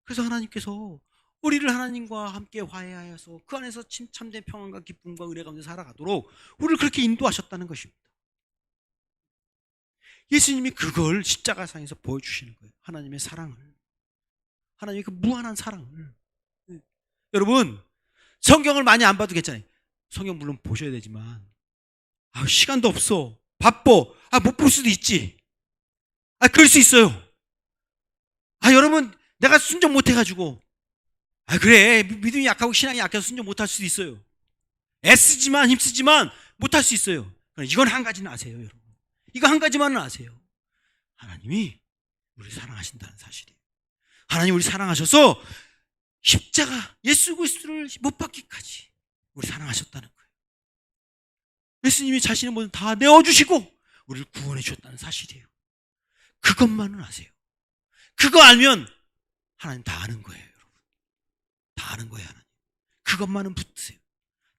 그래서 하나님께서 우리를 하나님과 함께 화해하여서 그 안에서 참된 평안과 기쁨과 은혜 가운데 살아가도록 우리를 그렇게 인도하셨다는 것입니다. 예수님이 그걸 십자가상에서 보여주시는 거예요. 하나님의 사랑을. 하나님의 그 무한한 사랑을. 여러분 성경을 많이 안 봐도 괜찮아요. 성경 물론 보셔야 되지만 시간도 없어. 바빠. 못 볼 수도 있지. 그럴 수 있어요. 여러분 내가 순종 못 해가지고 그래 믿음이 약하고 신앙이 약해서 순종 못 할 수도 있어요. 애쓰지만 힘쓰지만 못 할 수 있어요. 이건 한 가지는 아세요 여러분. 이거 한 가지만은 아세요. 하나님이 우리를 사랑하신다는 사실이에요. 하나님 우리 사랑하셔서 십자가 예수 그리스도를 못 박기까지 우리 사랑하셨다는 거예요. 예수님이 자신의 모든 다 내어주시고 우리를 구원해 주셨다는 사실이에요. 그것만은 아세요. 그거 알면 하나님 다 아는 거예요 여러분. 다 아는 거예요 하나님. 그것만은 붙으세요.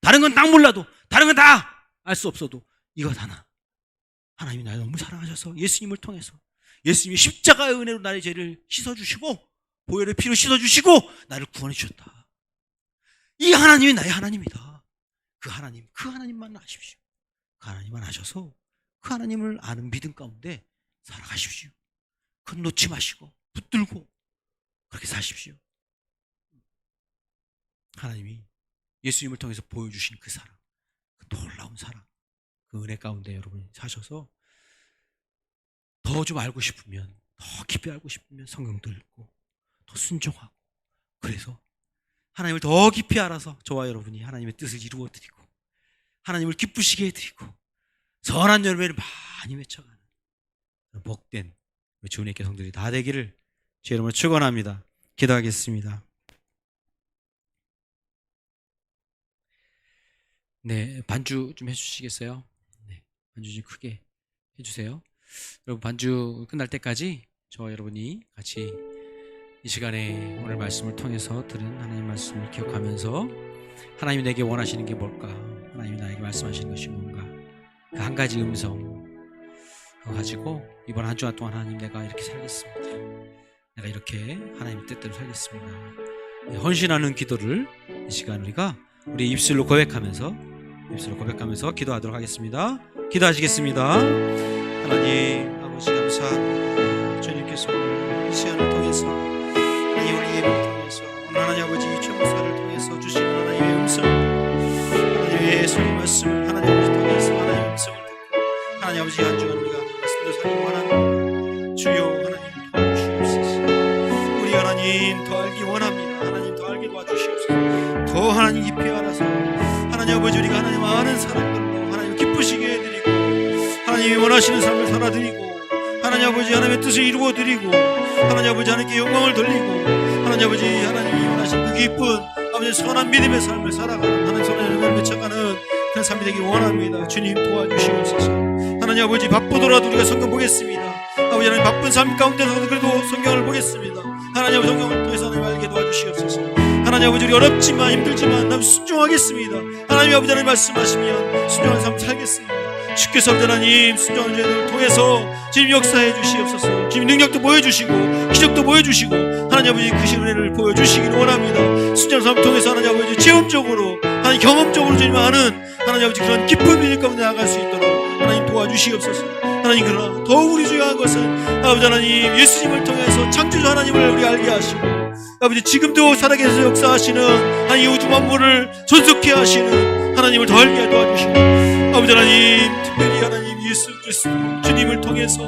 다른 건 딱 몰라도 다른 건 다 알 수 없어도 이것 하나. 하나님이 나를 너무 사랑하셔서 예수님을 통해서 예수님이 십자가의 은혜로 나의 죄를 씻어주시고 보혈의 피로 씻어주시고 나를 구원해 주셨다. 이 하나님이 나의 하나님이다. 그 하나님만 아십시오. 그 하나님만 아셔서 그 하나님을 아는 믿음 가운데 살아가십시오. 그건 놓지 마시고 붙들고 그렇게 사십시오. 하나님이 예수님을 통해서 보여주신 그 사랑, 그 놀라운 사랑, 그 은혜 가운데 여러분이 사셔서 더 좀 알고 싶으면, 더 깊이 알고 싶으면 성경도 읽고 더 순종하고, 그래서 하나님을 더 깊이 알아서 저와 여러분이 하나님의 뜻을 이루어드리고 하나님을 기쁘시게 해드리고 선한 열매를 많이 맺혀가는 복된 주님의 성들이 다 되기를 주의 이름으로 축원합니다. 기도하겠습니다. 네, 반주 좀 해주시겠어요? 네, 반주 좀 크게 해주세요. 여러분 반주 끝날 때까지 저와 여러분이 같이 이 시간에 오늘 말씀을 통해서 들은 하나님 말씀을 기억하면서 하나님이 내게 원하시는 게 뭘까? 하나님이 나에게 말씀하시는 것이 뭔가? 그 한 가지 음성 그거 가지고 이번 한 주간 동안 하나님 내가 이렇게 살겠습니다. 내가 이렇게 하나님 뜻대로 살겠습니다. 헌신하는 기도를 이 시간 우리 입술로 고백하면서 기도하도록 하겠습니다. 기도하시겠습니다. 하나님 아버지 감사합니다. 주님께서 이 시간을 통해서 하나님 우리 예배를 통해서 오늘 하나님 아버지 최목사를 통해서 주시는 하나님의 음성, 하나님의 예수의 말씀을 하나님 아버지 통해서 하나님의 음성을 듣고 하나님 아버지 한 주간 우리가 말씀대로 살기 원하는 주여 하나님 도와주시옵소서. 우리 하나님 더 알기 원합니다. 하나님 더 알게 도와주시옵소서. 더 하나님 깊이 알아서 하나님 아버지 우리가 하나님 아는 사람들로 하나님 기쁘시게 해드리고 하나님이 원하시는 삶을 살아드리고 하나님 아버지 하나님의 뜻을 이루어 드리고 하나님 아버지 하나님께 영광을 돌리고 하나님 아버지 하나님이 원하신 그 기쁜 아버지 선한 믿음의 삶을 살아가는 하나님 선한 영광을 맺혀가는 그런 삶이 되기 원합니다. 주님 도와주시옵소서. 하나님 아버지 바쁘더라도 우리가 성경 보겠습니다. 아버지 하나님 바쁜 삶 가운데서도 그래도 성경을 보겠습니다. 하나님 아버지 성경을 통해서 하나님 알게 도와주시옵소서. 하나님 아버지 우리 어렵지만 힘들지만 남 순종하겠습니다. 하나님 아버지 하나님 말씀하시면 순종하는 삶 살겠습니다. 주께서 하나님 순종하는 저희들을 통해서 주님 역사해 주시옵소서. 주님 능력도 보여주시고 기적도 보여주시고 하나님 아버지 크신 은혜를 보여주시기를 원합니다. 순종하는 삶을 통해서 하나님 아버지 체험적으로 하나님 경험적으로 주님 아는 하나님 아버지 그런 깊은 믿음 가운데 나아갈 수 있도록 하나님 도와주시옵소서. 하나님 그러나 더욱 우리 중요한 것은 아버지 하나님 예수님을 통해서 창조주 하나님을 우리 알게 하시고 아버지 지금도 살아계셔서 역사하시는 하나님 우주 만물을 존속케 하시는 하나님을 더 알게 도와주시고 아버지 하나님 특별히 하나님 예수 그리스도 주님을 통해서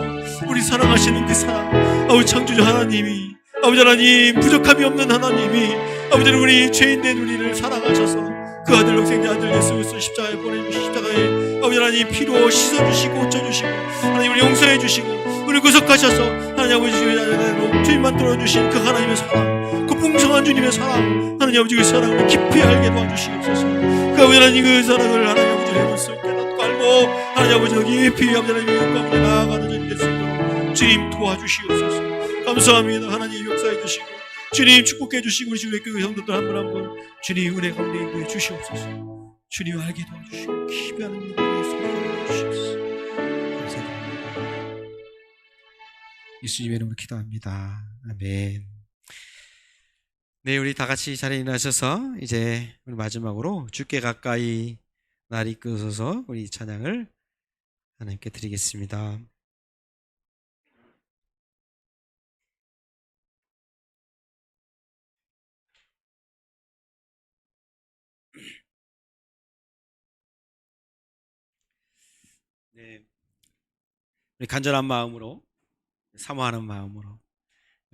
우리 사랑하시는 그 사랑 아버지 창조주 하나님이 아버지 하나님 부족함이 없는 하나님이 아버지 우리 죄인된 우리를 사랑하셔서 그 아들 독생자 아들 예수 그리스도 십자가에 보내주시고 십자가에 아버지 하나님 피로 씻어주시고 고쳐주시고 하나님 우리 용서해주시고 우리 구속하셔서 하나님 아버지 주님 만들어주신 그 하나님의 사랑 그 풍성한 주님의 사랑 하나님 아버지 그 사랑을 깊이 알게 도와주시옵소서. 그 아버지 하나님 그 사랑을 하나님 아버지 해볼수 있게 깨닫고 알고 하나님 아버지 깊이 아버지 하나님 가운데 나아가는 주님 될 수 있도록 주님 도와주시옵소서. 감사합니다. 하나님 역사해주시고 주님 축복해주시고 우리 주님의 교회 성도들 한 분 한 분 주님 은혜 가운데 인도해 주시옵소서. 주님 알게 도와주시고 깊이 하는 일을 소개해 주시옵소서. 감사합니다. 예수님의 이름으로 기도합니다. 아멘. 네, 우리 다 같이 자리에 일어나셔서 이제 우리 마지막으로 주께 가까이 날 이끄소서 우리 찬양을 하나님께 드리겠습니다. 네, 우리 간절한 마음으로 사모하는 마음으로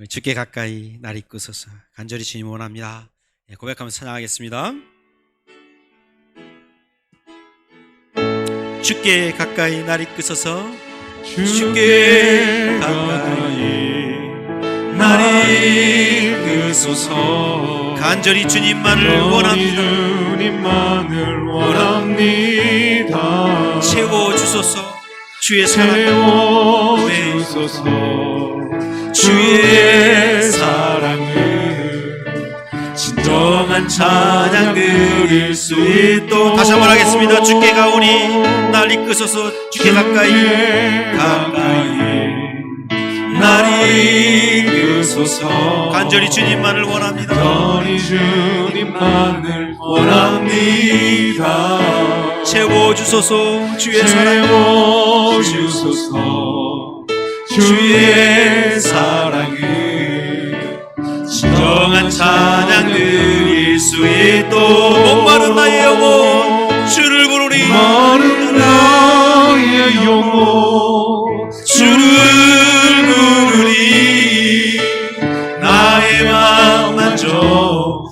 주께 가까이 날 이끄소서 간절히 주님 원합니다. 고백하면서 찬양하겠습니다. 주께 가까이 날 이끄소서 주께 가까이 날 이끄소서 간절히 주님만을 원합니다. 주님만을 원합니다. 채워주소서 주의 사랑 채워주소서 주의 사랑을 진정한 찬양 드릴 수 있도록 다시 한번 하겠습니다. 주께 가오니 날 이끄소서 주께 가까이 날 이끄소서 간절히 주님만을 원합니다. 간절히 주님만을 원합니다. 채워주소서 주의 사랑 채워주소서 주의 사랑을 진정한 찬양 드릴 수 있도록 목마른 나의 영혼 주를 부르리 마른 나의 영혼 주를 부르리 나의 맘 만져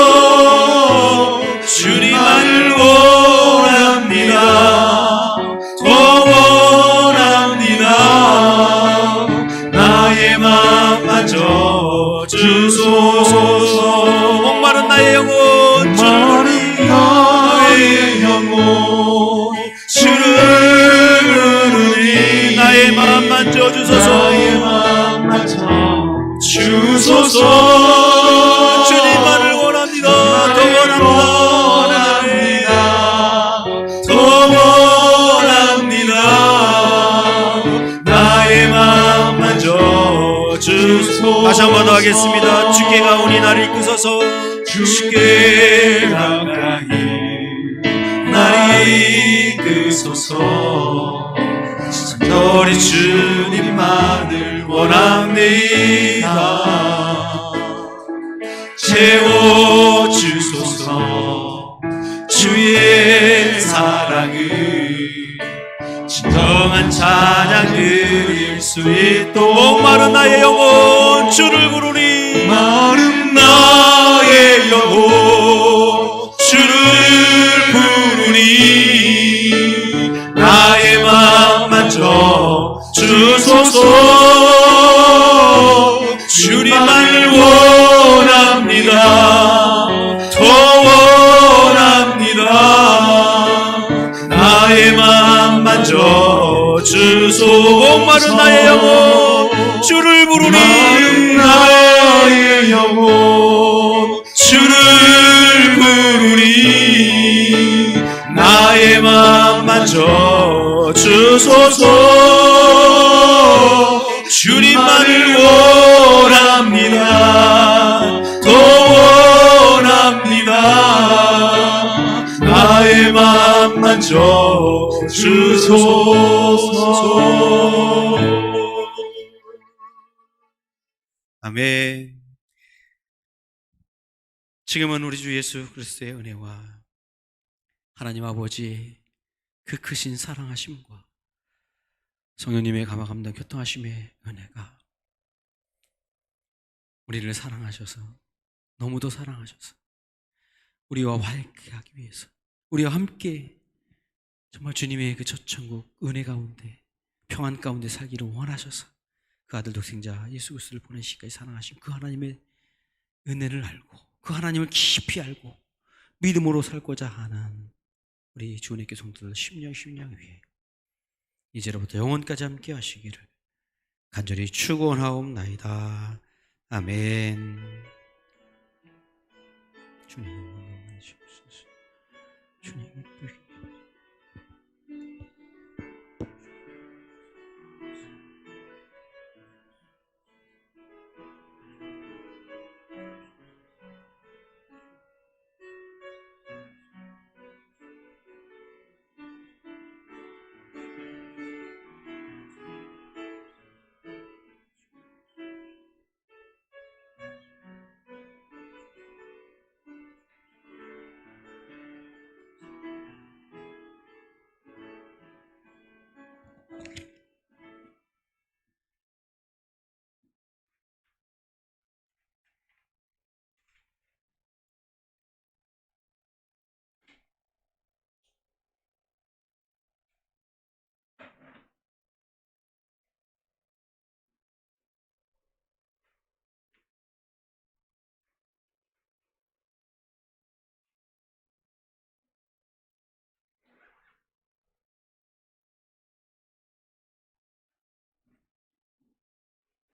주소서 주님만을 원합니다. 더 원합니다. 나의 맘 만져 주소서 목마른 나의 영혼 마른 나의 영혼 주를 부르니 나의 마음 만져주소서 나의 맘 만져 주소서 주님만을 원합니다. 더 원합니다. 더 원합니다. 나의 맘 만져 주소서 다시 한 번 더 하겠습니다. 주께 가오니 나를 이끄소서 주께 가까이 날 이끄소서 너리 주님만을 원합니다. 채워주소서 주의 사랑을 진정한 찬양 드릴 수 있도록 목마른 나의 영혼 주를 부르리 마른 나의 영혼 주를 부르니 나의 맘 만져 주소서. 주님만을 원합니다. 더 원합니다. 나의 맘 만져주소서. 목마른 나의 영혼 주를 부르니 나의 영혼 주를 부르니 나의 맘 만져주소서. 주님만을 원합니다. 더 원합니다. 나의 맘 만져주소서. 아멘. 지금은 우리 주 예수 그리스도의 은혜와 하나님 아버지 그 크신 사랑하심과 성령님의 감화감동 교통하심의 은혜가 우리를 사랑하셔서 너무도 사랑하셔서 우리와 화해하기 위해서 우리와 함께 정말 주님의 그 첫 천국 은혜 가운데 평안 가운데 살기를 원하셔서 그 아들 독생자 예수 그리스도를 보내시기까지 사랑하신 그 하나님의 은혜를 알고 그 하나님을 깊이 알고 믿음으로 살고자 하는 우리 주님께 성도들 심령 위에 이제로부터 영원까지 함께 하시기를 간절히 축원하옵나이다. 아멘. 주님, 주님.